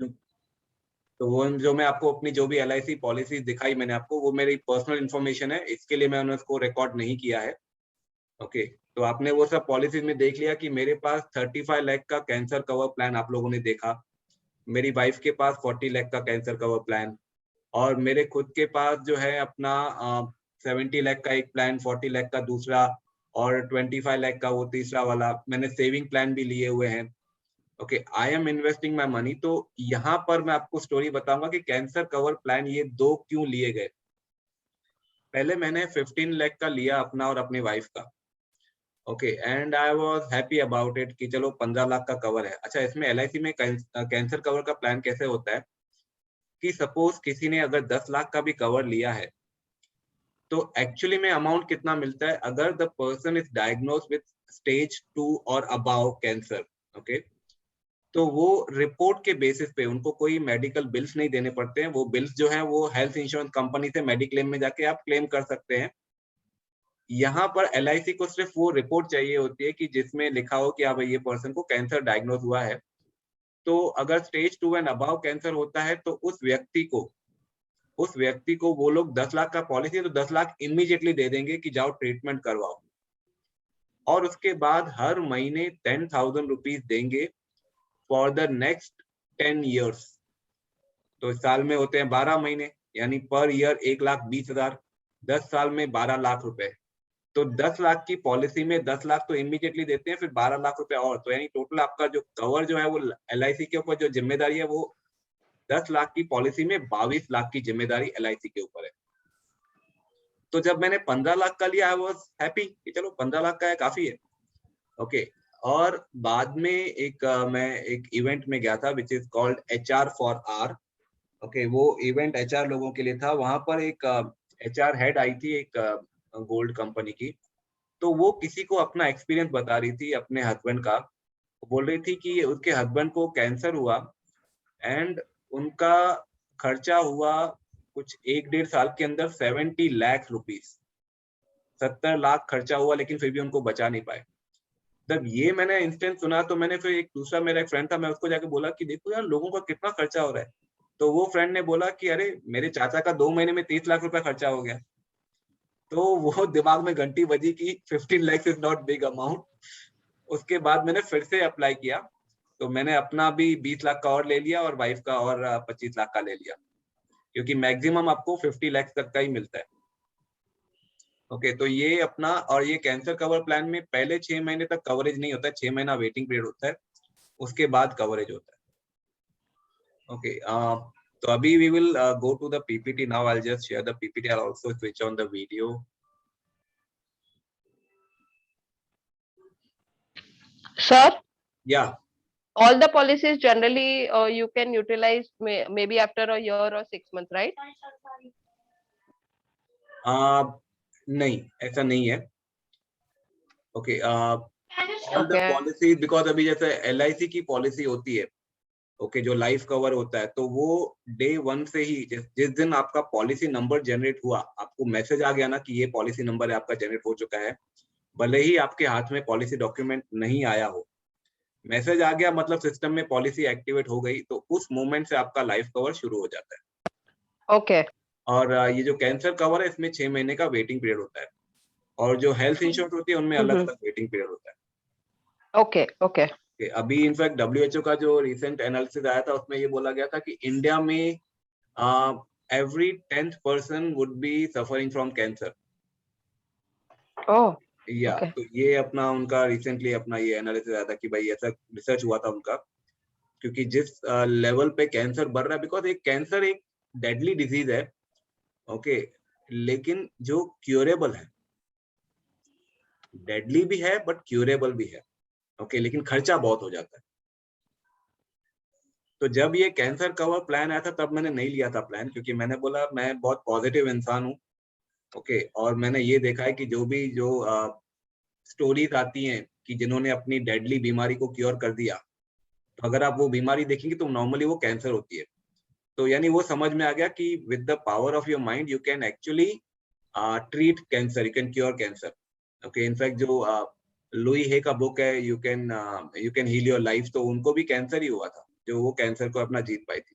तो वो जो मैं आपको अपनी जो भी LIC पॉलिसी दिखाई मैंने आपको, वो मेरी पर्सनल इन्फॉर्मेशन है, इसके लिए मैंने उसको रिकॉर्ड नहीं किया है। ओके, तो आपने वो सब पॉलिसीज में देख लिया कि मेरे पास 35 लाख का कैंसर कवर प्लान आप लोगों ने देखा, मेरी वाइफ के पास 40 लाख का कैंसर कवर प्लान, और मेरे खुद के पास जो है अपना 70 लाख का एक प्लान, 40 लाख का दूसरा, और 25 लाख का वो तीसरा वाला, मैंने सेविंग प्लान भी लिए हुए हैं। Okay, I am investing my money. तो यहाँ पर मैं आपको स्टोरी बताऊंगा कि कैंसर कवर प्लान ये दो क्यों लिए गए। पहले मैंने 15 लाख का लिया अपना और अपनी वाइफ का। Okay, and I was happy about it कि चलो 15 लाख का कवर है। अच्छा, इसमें LIC में कैंसर कवर का प्लान कैसे होता है कि सपोज किसी ने अगर 10 लाख का भी कवर लिया है, तो एक्चुअली में अमाउंट कितना मिलता है अगर the person is diagnose with stage 2 or above cancer. Okay, तो वो रिपोर्ट के बेसिस पे उनको कोई मेडिकल बिल्स नहीं देने पड़ते हैं। वो बिल्स जो है वो हेल्थ इंश्योरेंस कंपनी से मेडिक्लेम में जाके आप क्लेम कर सकते हैं। यहाँ पर LIC को सिर्फ वो रिपोर्ट चाहिए होती है कि जिसमें लिखा हो कि हाँ भाई ये पर्सन को कैंसर डायग्नोज हुआ है। तो अगर स्टेज 2 एंड अबाव कैंसर होता है तो उस व्यक्ति को वो लोग 10 लाख का पॉलिसी है तो 10 लाख इमीडिएटली दे देंगे कि जाओ ट्रीटमेंट करवाओ, और उसके बाद हर महीने 10,000 रुपीज देंगे फॉर द नेक्स्ट 10 ईयर्स। तो साल में होते हैं 12 महीने, यानी पर ईयर 1,20,000, 10 साल में 12 लाख रुपए। तो 10 लाख की पॉलिसी में 10 लाख तो इमीडिएटली देते हैं, फिर 12 लाख रुपए और, तो यानी टोटल आपका जो कवर जो है वो LIC के ऊपर जो जिम्मेदारी है वो 10 लाख की पॉलिसी में 22 लाख की जिम्मेदारी LIC के ऊपर है। तो जब मैंने 15 लाख का लिया आई वाज हैप्पी कि चलो 15 लाख का है, काफी है। ओके, और बाद में मैं एक इवेंट में गया था which is called HR for R. Okay, वो इवेंट HR लोगों के लिए था। वहां पर एक HR हेड आई थी, एक गोल्ड कंपनी की। तो वो किसी को अपना एक्सपीरियंस बता रही थी अपने हस्बैंड का। बोल रही थी कि उसके हस्बैंड को कैंसर हुआ एंड उनका खर्चा हुआ कुछ 1-1.5 साल के अंदर 70 लाख रुपीस, 70 लाख खर्चा हुआ, लेकिन फिर भी उनको बचा नहीं पाए। जब ये मैंने इंस्टेंस सुना तो मैंने फिर एक दूसरा मेरा एक फ्रेंड था, मैं उसको जाके बोला कि देखो यार लोगों का कितना खर्चा हो रहा है। तो वो फ्रेंड ने बोला कि अरे मेरे चाचा का 2 महीने में 30 लाख रुपया खर्चा हो गया। तो वो दिमाग में घंटी बजी कि 15 lakh is not big amount. उसके बाद मैंने फिर से अप्लाई किया, तो मैंने अपना भी 20 लाख का और ले लिया और वाइफ का और 25 लाख का ले लिया, क्योंकि मैक्सिमम आपको 50 लाख तक का ही मिलता है। ओके, तो ये अपना, और ये कैंसर कवर प्लान में पहले 6 महीने तक कवरेज नहीं होता है, 6 महीना वेटिंग पीरियड होता है, उसके बाद कवरेज होता है। ओके, तो अभी we will go to the PPT now. I'll just share the PPT. I'll also switch on the video. Sir, Yeah. all the policies generally you can utilize maybe after a year or 6 months, right? नहीं, ऐसा नहीं है। Okay, all the Okay. Policy, because अभी जैसे LIC की policy होती है, okay, जो लाइफ कवर होता है, तो वो डे 1 से ही जिस दिन आपका पॉलिसी नंबर जनरेट हुआ, आपको मैसेज आ गया ना कि ये पॉलिसी नंबर है आपका जनरेट हो चुका है, भले ही आपके हाथ में पॉलिसी डॉक्यूमेंट नहीं आया हो, मैसेज आ गया मतलब सिस्टम में पॉलिसी एक्टिवेट हो गई, तो उस मोमेंट से आपका लाइफ कवर शुरू हो जाता है। Okay. और ये जो कैंसर कवर है इसमें 6 महीने का वेटिंग पीरियड होता है, और जो हेल्थ इंश्योरेंस होती है उनमें अलग अलग वेटिंग पीरियड होता है। Okay. Okay. अभी इनफैक्ट WHO का जो रिसेंट एनालिसिस आया था उसमें ये बोला गया था कि इंडिया में every 10th person would be suffering from cancer. Oh. या Okay. तो ये अपना उनका रिसेंटली अपना ये एनालिसिस आया था कि भाई ऐसा रिसर्च हुआ था उनका, क्योंकि जिस लेवल पे कैंसर बढ़ रहा है, बिकॉज एक कैंसर एक डेडली डिजीज है, ओके, लेकिन जो क्यूरेबल है, डेडली भी है बट क्यूरेबल भी है, ओके, लेकिन खर्चा बहुत हो जाता है। तो जब ये कैंसर कवर प्लान आया था तब मैंने नहीं लिया था प्लान, क्योंकि मैंने बोला मैं बहुत पॉजिटिव इंसान हूँ, ओके, और मैंने ये देखा है कि जो स्टोरीज आती हैं कि जिन्होंने अपनी डेडली बीमारी को क्योर कर दिया, तो अगर आप वो बीमारी देखेंगे तो नॉर्मली वो कैंसर होती है। तो यानी वो समझ में आ गया कि with the power of your mind you can actually treat cancer, you can cure cancer. Okay, in fact जो लुई हे का बुक है you can heal your life, तो उनको भी कैंसर ही हुआ था। जो वो कैंसर को अपना जीत पाई थी।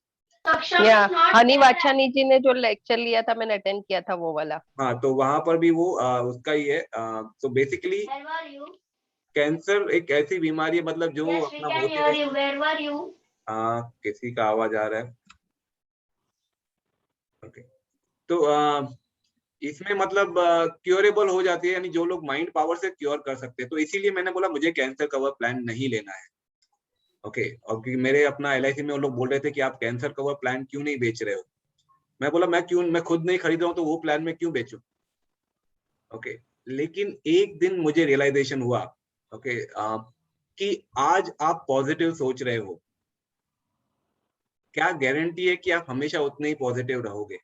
या हनी वाचानी जी ने जो लेक्चर लिया था, मैंने अटेंड किया था वो वाला। हाँ, तो वहां पर भी वो उसका ही है। तो बेसिकली कैंसर एक ऐसी बीमारी है, मतलब जो अपना मोटिवेशन, किसी का आवाज आ रहा है। ओके, तो इसमें मतलब क्योरेबल हो जाती है, यानी जो लोग माइंड पावर से क्योर कर सकते हैं। तो इसीलिए मैंने बोला मुझे कैंसर कवर प्लान नहीं लेना है। ओके, और क्योंकि मेरे अपना LIC में वो लोग बोल रहे थे कि आप कैंसर कवर प्लान क्यों नहीं बेच रहे हो। मैं बोला मैं खुद नहीं खरीद रहा हूँ तो वो प्लान में क्यों बेचूं। ओके, लेकिन एक दिन मुझे रियलाइजेशन हुआ, ओके, कि आज आप पॉजिटिव सोच रहे हो, क्या गारंटी है कि आप हमेशा उतने ही पॉजिटिव रहोगे।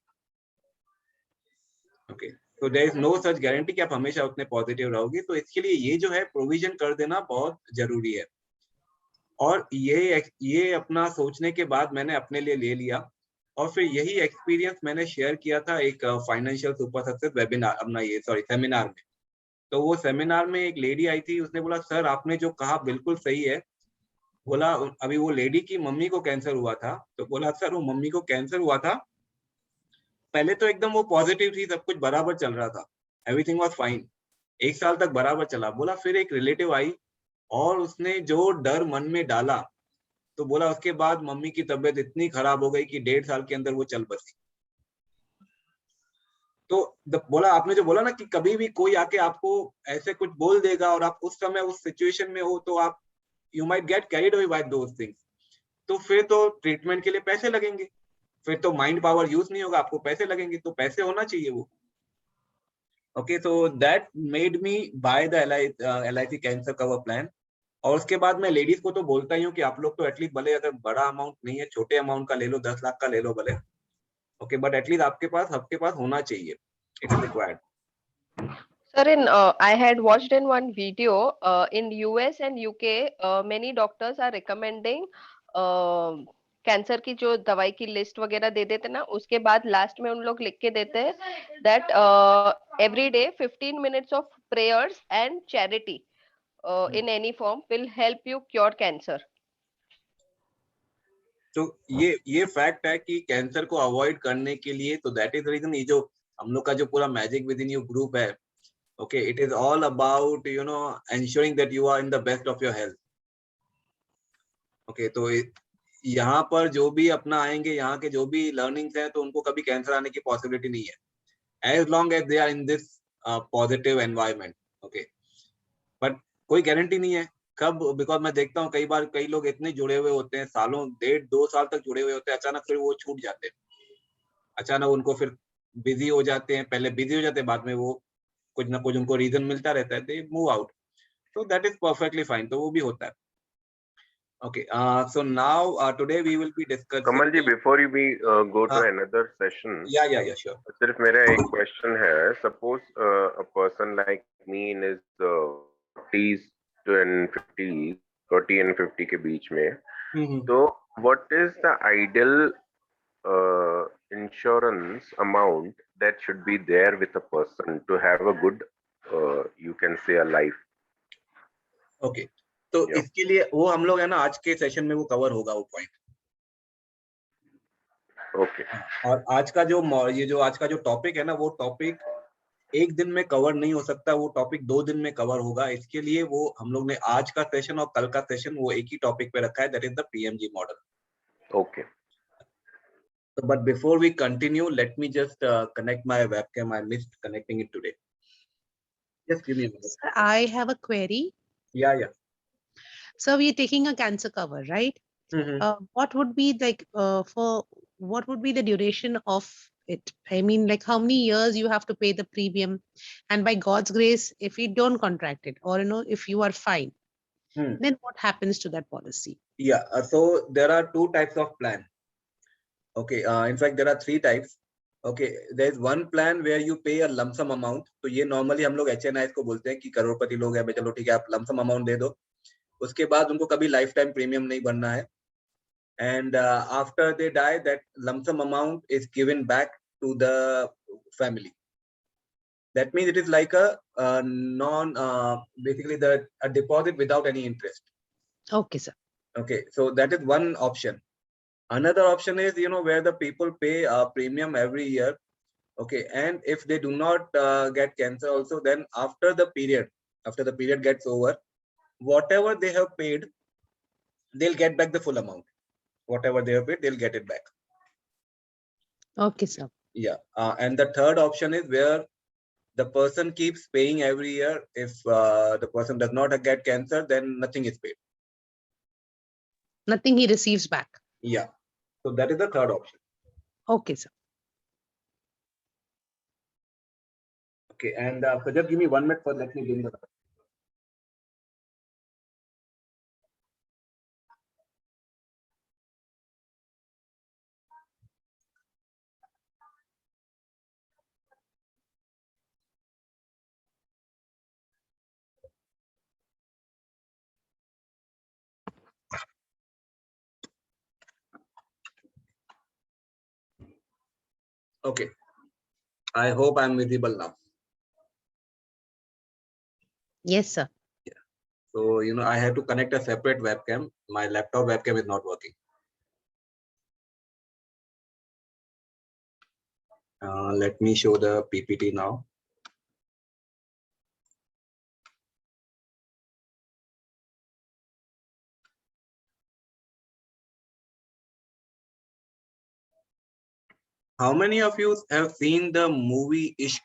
ओके, तो there is no such guarantee कि आप हमेशा उतने पॉजिटिव रहोगे। तो इसके लिए ये जो है प्रोविजन कर देना बहुत जरूरी है। और ये अपना सोचने के बाद मैंने अपने लिए ले लिया, और फिर यही एक्सपीरियंस मैंने शेयर किया था एक फाइनेंशियल सुपर सक्सेस वेबिनार, अपना ये सेमिनार में। तो वो सेमिनार में एक लेडी आई थी, उसने बोला सर आपने जो कहा बिल्कुल सही है। बोला अभी वो लेडी की मम्मी को कैंसर हुआ था, तो बोला सर वो मम्मी को कैंसर हुआ था, पहले तो एकदम वो पॉजिटिव थी, सब कुछ बराबर चल रहा था, एवरीथिंग वाज फाइन, 1 साल तक बराबर चला। बोला फिर एक रिलेटिव आई और उसने जो डर मन में डाला, तो बोला उसके बाद मम्मी की तबीयत इतनी खराब हो गई कि 1.5 साल के अंदर वो चल बसी। तो बोला आपने जो बोला ना कि कभी भी कोई आके आपको ऐसे कुछ बोल देगा और आप उस समय उस सिचुएशन में हो, तो आप you might get carried away by those things. तो फिर तो ट्रीटमेंट के लिए पैसे लगेंगे, फिर तो माइंड पावर यूज नहीं होगा, आपको पैसे लगेंगे, तो पैसे होना चाहिए वो। Okay, so that made me buy the LIC cancer cover plan. और उसके बाद मैं लेडीज को तो बोलता ही हूँ कि आप लोग तो एटलीस्ट भले अगर बड़ा अमाउंट नहीं है, छोटे अमाउंट का ले लो, 10 लाख का ले लो भले, ओके, बट एटलीस्ट आपके पास होना चाहिए, it is required. Sir, I had watched in one video, in US and UK, many doctors are recommending cancer की जो दवाई की लिस्ट वगैरह दे देते ना, उसके बाद लास्ट में उन लोग लिख के देते हैं that every day 15 minutes of prayers and charity in any form will help you cure cancer. तो ये फैक्ट है कि कैंसर को अवॉइड करने के लिए, तो दैट इज द रीजन ये जो हम लोग का जो पूरा magic within you group है, okay, it is all about ensuring that you are in the best of your health। Okay, तो यहाँ पर जो भी अपना आएंगे, यहाँ के जो भी लर्निंग्स हैं, तो उनको कभी कैंसर आने की पॉसिबिलिटी नहीं है, as long as they are in this positive environment. Okay, but कोई गारंटी नहीं है कब, बिकॉज मैं देखता हूँ कई बार कई लोग इतने जुड़े हुए होते हैं, सालों 1.5-2 साल तक जुड़े हुए होते हैं, अचानक फिर वो छूट जाते हैं, अचानक उनको फिर बिजी हो जाते हैं, पहले बिजी हो जाते हैं, बाद में वो कुछ ना कुछ उनको रीजन मिलता रहता है, they move out. So that is perfectly fine, तो वो भी होता है। Okay, so now today we will be discussing. Kamal ji, before we go to another session, yeah, sure. सिर्फ मेरा एक क्वेश्चन है। Suppose a person like me in his 40s and 50s, 40 and 50 के बीच में, तो what is the ideal insurance amount that should be there with a person to have a good, you can say, a life? Okay, तो इसके लिए वो हम लोग है ना, आज के सेशन में वो कवर होगा वो पॉइंट। ओके, और आज का जो आज का जो टॉपिक है ना, वो टॉपिक एक दिन में कवर नहीं हो सकता, वो टॉपिक 2 दिन में कवर होगा। इसके लिए वो हम लोग ने आज का सेशन और कल का सेशन वो एक ही टॉपिक पे रखा है, that is the PMG model. Okay, So, but before we continue, let me just connect my webcam. I missed connecting it today. Just give me a minute. Sir, I have a query. Yeah. So we are taking a cancer cover, right? What would be like what would be the duration of it? I mean, like how many years you have to pay the premium, and by God's grace, if you don't contract it, or if you are fine, then what happens to that policy? Yeah, so there are 2 types of plan. Okay, in fact there are 3 types. Okay, there is one plan where you pay a lump sum amount. तो ये normally हम लोग HNIs को बोलते हैं कि करोड़पति लोग हैं, चलो ठीक है आप lump sum amount दे दो, उसके बाद उनको कभी लाइफ टाइम प्रीमियम नहीं भरना है, and after they die that lump sum amount is given back to the family. That means it is like a basically a deposit without any interest. Okay, sir. Okay, so that is one option. Another option is, you know, where the people pay a premium every year. Okay, and if they do not get cancer also, then after the period gets over, whatever they have paid, they'll get back the full amount. Whatever they have paid, they'll get it back. Okay, sir. Yeah, and the third option is where the person keeps paying every year. If the person does not get cancer, then nothing is paid. Nothing he receives back. Yeah, so that is the third option. Okay, sir. Okay, and so just give me 1 minute for let me bring the. Okay, I hope I'm visible now. Yes, sir. Yeah. So, you know, I have to connect a separate webcam. My laptop webcam is not working. Let me show the PPT now. How many of you have seen the movie Ishq?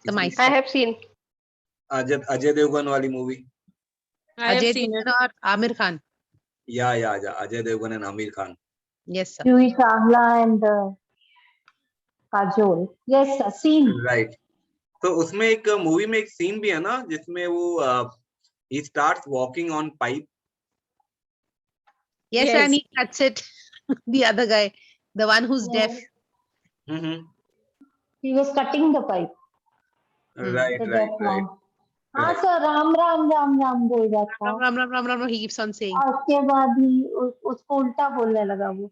I have seen. Ajay Devgan wali movie. Ajay Devgan or Amir Khan? Yeah, Ajay Devgan and Amir Khan. Yes, sir. Juhi Chawla and Kajol. Yes, sir. Scene. Right. So उसमें एक movie में एक scene भी है ना जिसमें वो he starts walking on pipe. Yes, Yes. and he cuts it. The other guy, the one who's deaf. He was cutting the pipe. Right. The deaf one. हाँ Right. सर राम राम राम राम बोल रहा था. Ram, he keeps on saying. उसके बाद ही उसको उल्टा बोलने लगा वो.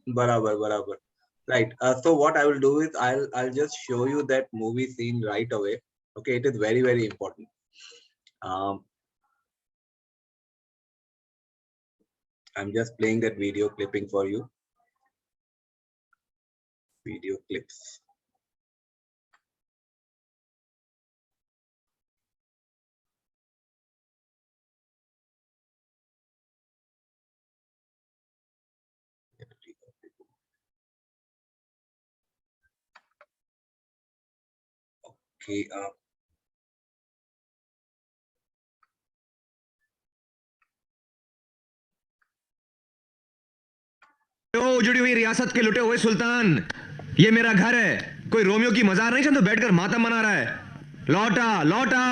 बराबर. Right. So what I will do is I'll just show you that movie scene right away. Okay, it is very, very important. I'm just playing that video clipping for you. Video clips. Okay. उजड़ी हुई रियासत के लुटे हुए सुल्तान, ये मेरा घर है, कोई रोमियो की मजार नहीं तो बैठकर मातम मना रहा है. लौटा.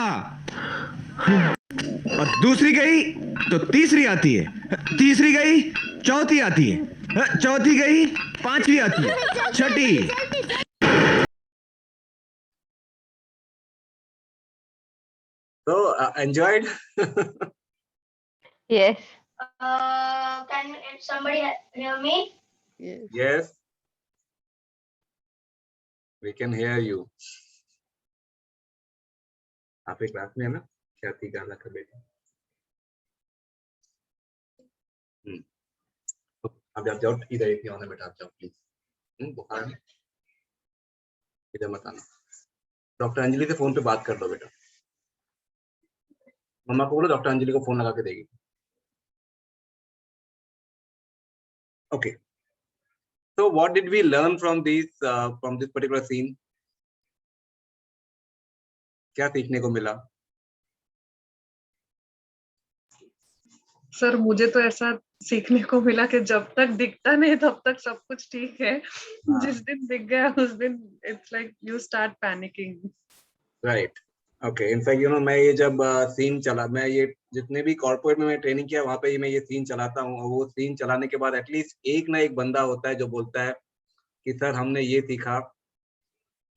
और दूसरी गई तो तीसरी आती है, तीसरी गई चौथी आती है, चौथी गई पांचवी आती है, छठी. So enjoyed. Yes. Can somebody hear me? Yes. We can hear you. आप एक क्लास में है ना क्या थी गाना का बेटा. अब आप जाओ इधर एक होने बेटा आप जाओ प्लीज. बुखार नहीं इधर मत आना. डॉक्टर अंजलि से फोन पे बात कर दो बेटा. मम्मा को बोलो डॉक्टर अंजलि को फोन लगा के देगी. Okay. So what did we learn from this particular scene? क्या सीखने को मिला? सर मुझे तो ऐसा सीखने को मिला कि जब तक दिखता नहीं तब तक सब कुछ ठीक है. जिस दिन दिख गया उस दिन it's like you start panicking. Right. Okay. In fact, you know, मैं ये जब सीन चला, मैं ये जितने भी कॉर्पोरेट में मैं ट्रेनिंग किया वहां पे मैं ये सीन चलाता हूँ और वो सीन चलाने के बाद एटलीस्ट एक ना एक बंदा होता है जो बोलता है कि सर हमने ये सीखा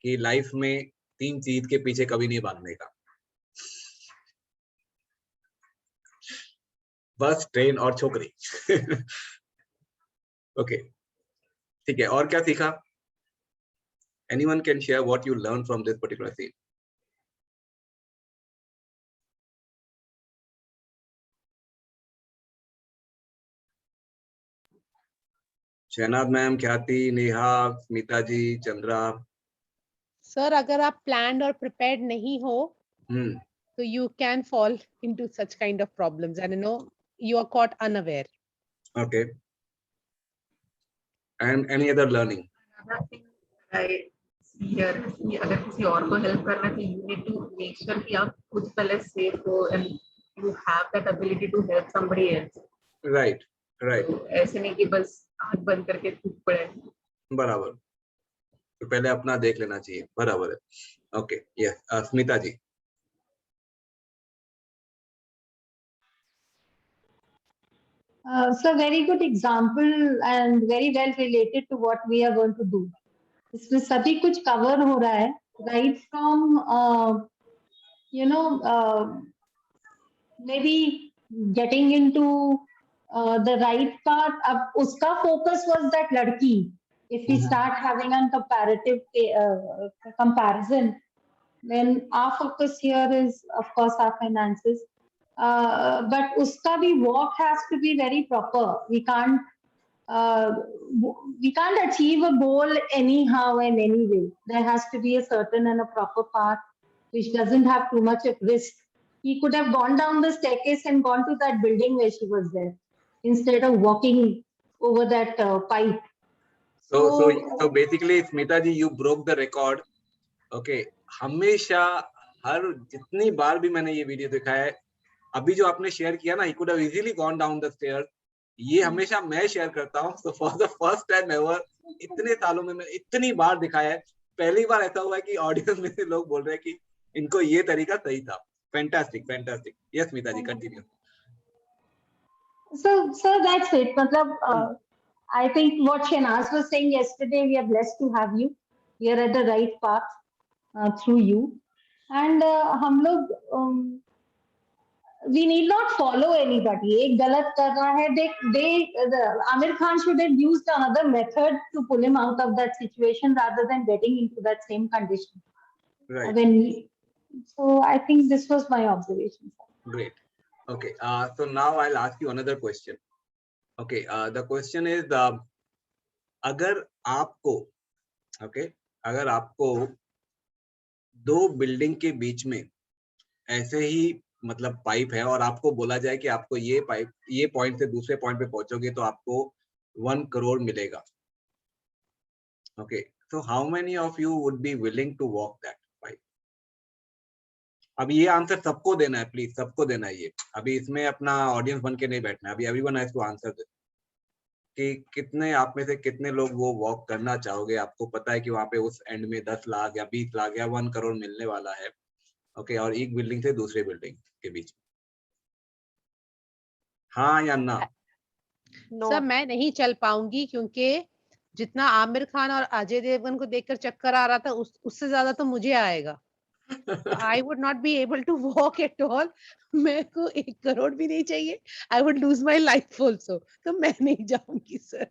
कि लाइफ में 3 चीज के पीछे कभी नहीं भागने का. बस, ट्रेन और छोकरी. ओके, ठीक है. और क्या सीखा? Anyone can share what you learned from this particular scene? Shahnaz ma'am, Khyati, Neha, Smita ji, Chandra. Sir अगर आप प्लान्ड और प्रिपेयर्ड नहीं हो तो you can fall into such kind of problems and you are caught unaware. Okay. And any other learning? Another thing I see here is कि अगर किसी और को हेल्प करना तो you need to make sure कि आप खुद पहले safe हो and you have that ability to help somebody else. Right, right. तो ऐसे नहीं कि बस आँख बंद करके कूद पड़े. बराबर. तो पहले अपना देख लेना चाहिए. बराबर है. Okay, yes. Smita ji. So very good example and very well related to what we are going to do. इसमें सभी कुछ cover हो रहा है, right from maybe getting into the right part. अब उसका focus was that लड़की. If we start having a comparative comparison, then our focus here is of course our finances. But uska bhi walk has to be very proper. We can't achieve a goal anyhow and anyway. There has to be a certain and a proper path which doesn't have too much of risk. He could have gone down the staircase and gone to that building where she was there instead of walking over that pipe. So basically, Smita ji, you broke the record. Okay, हमेशा हर जितनी बार भी मैंने ये video देखा है, अभी जो आपने शेयर किया ना, he could have easily gone down the stairs. ये हमेशा मैं शेयर करता हूँ. So for the first time ever, इतने सालों में मैंने इतनी बार दिखाया है. पहली बार ऐसा हुआ है कि ऑडियंस में से लोग बोल रहे हैं कि इनको ये तरीका सही था. Fantastic, fantastic. Yes, Smita ji, continue. So that's it. मतलब I think what Shehnaz was saying yesterday, we are blessed to have you. We are at the right path through you. And हम लोग we need not follow anybody. एक गलत कर रहा है. Amir Khan should have used another method to pull him out of that situation rather than getting into that same condition. Right. So I think this was my observation. Great. Okay. So now I'll ask you another question. Okay. The question is, अगर आपको दो building के बीच में ऐसे ही मतलब pipe है और आपको बोला जाए कि आपको ये पॉइंट से दूसरे पॉइंट पे पहुंचोगे तो आपको 1 करोड़ मिलेगा. Okay. So how many of you would be willing to walk that pipe? अब ये आंसर सबको देना है, प्लीज सबको देना है ये. अभी इसमें अपना ऑडियंस बन के नहीं बैठना है. अभी everyone has to answer this. कि कितने आप में से कितने लोग वो वॉक करना चाहोगे. आपको पता है कि वहां पे उस एंड में 10 लाख या 20 लाख या 1 करोड़ मिलने वाला है. ओके. और एक बिल्डिंग से दूसरे बिल्डिंग के बीच. हाँ या ना? सर मैं नहीं चल पाऊंगी क्योंकि जितना आमिर खान और अजय देवगन को देखकर चक्कर आ रहा था उससे ज्यादा तो मुझे आएगा. I would not be able to walk at all. मेरे को 1 करोड़ भी नहीं चाहिए. I would lose my life also. तो मैं नहीं जाऊंगी सर.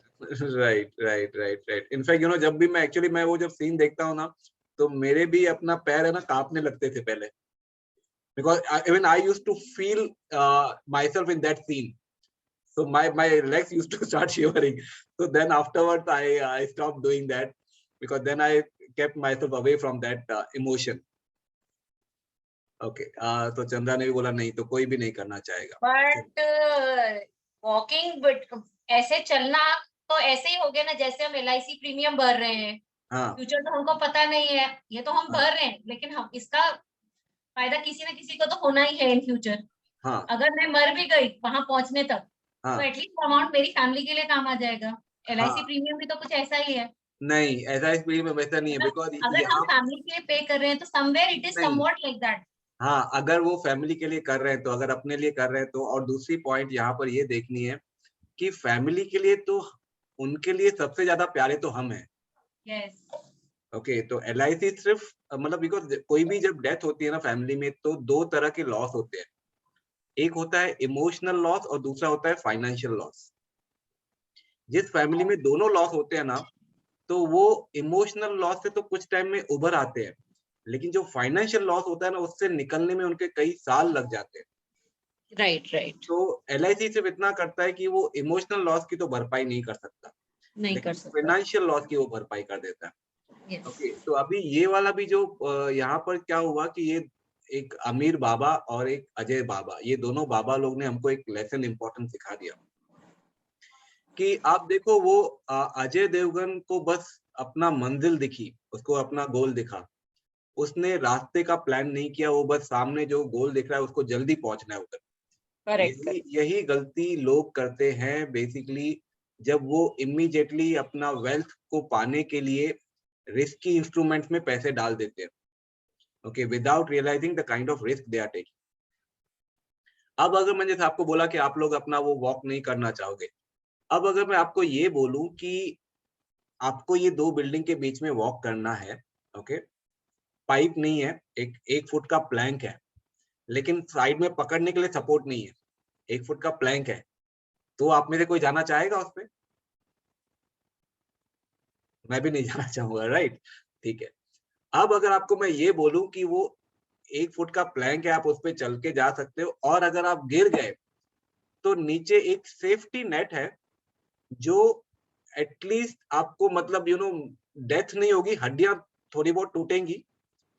Right. In fact, जब भी मैं वो जब सीन देखता हूँ ना, तो मेरे भी अपना पैर है ना कांपने लगते थे पहले. Because even I used to feel myself in that scene. So my legs used to start shivering. So then afterwards I stopped doing that because then I kept myself away from that emotion. Okay. तो चंद्रा ने भी बोला नहीं तो कोई भी नहीं करना चाहेगा. But walking, but ऐसे चलना तो ऐसे ही हो गया ना जैसे हम LIC प्रीमियम भर रहे हैं. फ्यूचर तो हमको पता नहीं है. ये तो हम भर रहे हैं लेकिन हम इसका फायदा किसी न किसी को तो होना ही है इन फ्यूचर. अगर मैं मर भी गई वहां पहुंचने तक तो एटलीस्ट अमाउंट मेरी फैमिली के लिए काम आ जाएगा. LIC प्रीमियम भी तो कुछ ऐसा ही है. नहीं, LIC प्रीमियम वैसा नहीं है. बिकॉज अगर हम फैमिली के लिए पे कर रहे हैं तो somewhere it is somewhat like that. हाँ, अगर वो फैमिली के लिए कर रहे हैं तो, अगर अपने लिए कर रहे हैं तो. और दूसरी पॉइंट यहाँ पर ये देखनी है कि फैमिली के लिए तो उनके लिए सबसे ज्यादा प्यारे तो हम हैं. यस. ओके. तो LIC सिर्फ मतलब बिकॉज कोई भी जब डेथ होती है ना फैमिली में तो 2 तरह के लॉस होते हैं. एक होता है इमोशनल लॉस और दूसरा होता है फाइनेंशियल लॉस. जिस फैमिली में दोनों लॉस होते हैं ना तो वो इमोशनल लॉस से तो कुछ टाइम में उभर आते हैं, लेकिन जो फाइनेंशियल लॉस होता है ना उससे निकलने में उनके कई साल लग जाते हैं. राइट. तो LIC सिर्फ इतना करता है कि वो इमोशनल लॉस की तो भरपाई नहीं कर सकता, नहीं कर सकता, फाइनेंशियल लॉस की वो भरपाई कर देता है। yes. ओके, तो अभी ये वाला भी जो यहाँ पर क्या हुआ कि ये एक अमीर बाबा और एक अजय बाबा, ये दोनों बाबा लोग ने हमको एक लेसन इंपॉर्टेंट सिखा दिया कि आप देखो वो अजय देवगन को बस अपना मंजिल दिखी, उसको अपना गोल दिखा, उसने रास्ते का प्लान नहीं किया, वो बस सामने जो गोल दिख रहा है उसको जल्दी पहुंचना है उधर। यही गलती लोग करते हैं बेसिकली, जब वो इमीडिएटली अपना वेल्थ को पाने के लिए रिस्की इंस्ट्रूमेंट्स में पैसे डाल देते हैं, okay, without realising the kind of risk they are taking. अब अगर मैंने जैसे आपको बोला कि आप लोग अपना वो वॉक नहीं करना चाहोगे, अब अगर मैं आपको ये बोलूं कि आपको ये 2 बिल्डिंग के बीच में वॉक करना है, ओके, पाइप नहीं है, एक फुट का प्लैंक है, लेकिन साइड में पकड़ने के लिए सपोर्ट नहीं है, 1 फुट का प्लैंक है, तो आप में से कोई जाना चाहेगा उस पे? मैं भी नहीं जाना चाहूंगा, राइट? ठीक है। अब अगर आपको मैं ये बोलूं कि वो 1 फुट का प्लैंक है, आप उस पे चल के जा सकते हो, और अगर आप गिर गए तो नीचे एक सेफ्टी नेट है जो एटलीस्ट आपको मतलब डेथ नहीं होगी, हड्डियां थोड़ी बहुत टूटेंगी,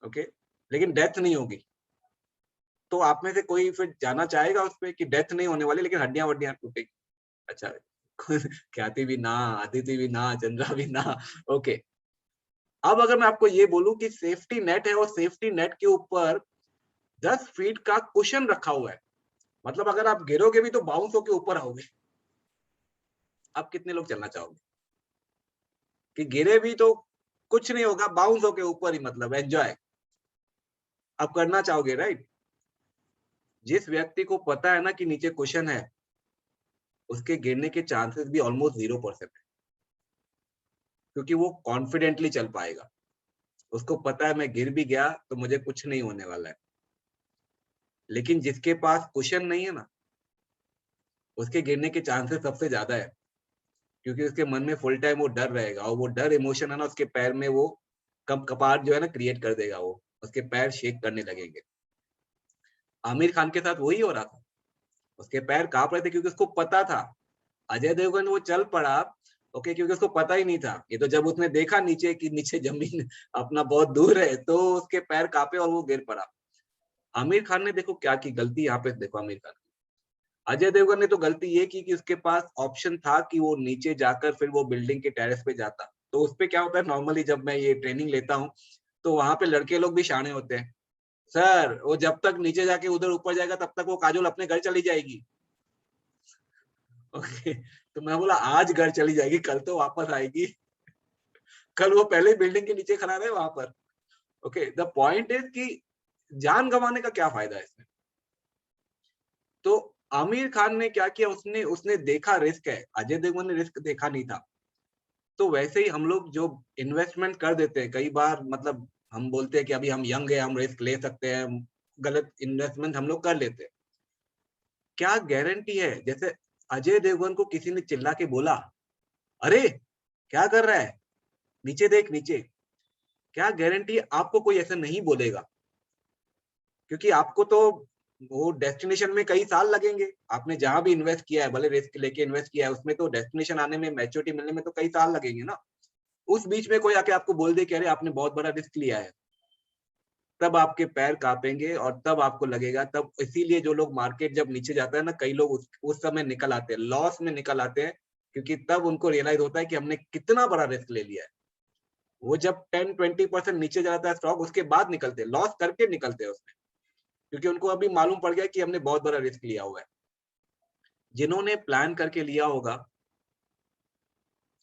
ओके, लेकिन डेथ नहीं होगी। तो आप में से कोई फिर जाना चाहेगा उस पे कि डेथ नहीं होने वाली लेकिन हड्डियां वड्डियां टूटेगी? अच्छा, ख्याति भी ना, अदिति भी ना, चंद्रा भी ना, ओके। अब अगर मैं आपको ये बोलूं कि सेफ्टी नेट है और सेफ्टी नेट के ऊपर 10 फीट का कुशन रखा हुआ है, मतलब अगर आप गिरोगे भी तो बाउंस होके ऊपर आओगे, आप कितने लोग चलना चाहोगे? कि गिरे भी तो कुछ नहीं होगा, बाउंस होके ऊपर ही, मतलब एंजॉय आप करना चाहोगे, राइट? जिस व्यक्ति को पता है ना कि नीचे कुशन है, उसके गिरने के चांसेस भी ऑलमोस्ट 0% है, क्योंकि वो कॉन्फिडेंटली चल पाएगा, उसको पता है मैं गिर भी गया तो मुझे कुछ नहीं होने वाला है। लेकिन जिसके पास कुशन नहीं है ना, उसके गिरने के चांसेस सबसे ज्यादा है, क्योंकि उसके मन में फुल टाइम वो डर रहेगा, और वो डर इमोशन है ना, उसके पैर में वो कपाट जो है ना क्रिएट कर देगा, वो उसके पैर शेक करने लगेंगे। आमिर खान के साथ वही हो रहा था, उसके पैर कांप रहे थे क्योंकि उसको पता था। अजय देवगन वो चल पड़ा, ओके, क्योंकि उसको पता ही नहीं था। ये तो जब उसने देखा नीचे कि नीचे जमीन अपना बहुत दूर है, तो उसके पैर कांपे और वो गिर पड़ा। आमिर खान ने देखो क्या की गलती, यहाँ पे देखो आमिर खान। अजय देवगन ने तो गलती ये की कि उसके पास ऑप्शन था कि वो नीचे जाकर फिर वो बिल्डिंग के टेरेस पे जाता। तो उस पे क्या होता है, नॉर्मली जब मैं ये ट्रेनिंग लेता हूँ तो वहां पे लड़के लोग भी शाणे होते हैं, सर वो जब तक नीचे जाके उधर ऊपर जाएगा तब तक वो काजोल अपने घर चली जाएगी, ओके। तो मैं बोला आज घर चली जाएगी, कल तो वापस आएगी, कल वो पहले बिल्डिंग के नीचे खड़ा रहे वहां पर, ओके। द पॉइंट इज कि जान गंवाने का क्या फायदा है इसमें। तो आमिर खान ने क्या किया, उसने देखा रिस्क है, अजय देवगन ने रिस्क देखा नहीं था। तो वैसे ही हम लोग जो इन्वेस्टमेंट कर देते हैं कई बार, मतलब हम बोलते हैं कि अभी हम यंग है, हम रिस्क ले सकते हैं, गलत इन्वेस्टमेंट हम लोग कर लेते हैं। क्या गारंटी है, जैसे अजय देवगन को किसी ने चिल्ला के बोला, अरे क्या कर रहा है, नीचे देख नीचे, क्या गारंटी आपको कोई ऐसा नहीं बोलेगा? क्योंकि आपको तो वो डेस्टिनेशन में कई साल लगेंगे, आपने जहां भी इन्वेस्ट किया है, भले रिस्क लेके इन्वेस्ट किया है, उसमें तो डेस्टिनेशन आने में, मैच्योरिटी मिलने में तो कई साल लगेंगे ना। उस बीच में कोई आके आपको बोल दे कि अरे आपने बहुत बड़ा रिस्क लिया है, तब आपके पैर कांपेंगे और तब आपको लगेगा। तब इसीलिए जो लोग मार्केट जब नीचे जाता है ना, कई लोग उस समय निकल आते हैं, लॉस में निकल आते हैं, क्योंकि तब उनको रियलाइज होता है कि हमने कितना बड़ा रिस्क ले लिया है। वो जब 10-20% नीचे जाता है स्टॉक, उसके बाद निकलते हैं, लॉस करके निकलते हैं उसमें, क्योंकि उनको अभी मालूम पड़ गया कि हमने बहुत बड़ा रिस्क लिया हुआ है। जिन्होंने प्लान करके लिया होगा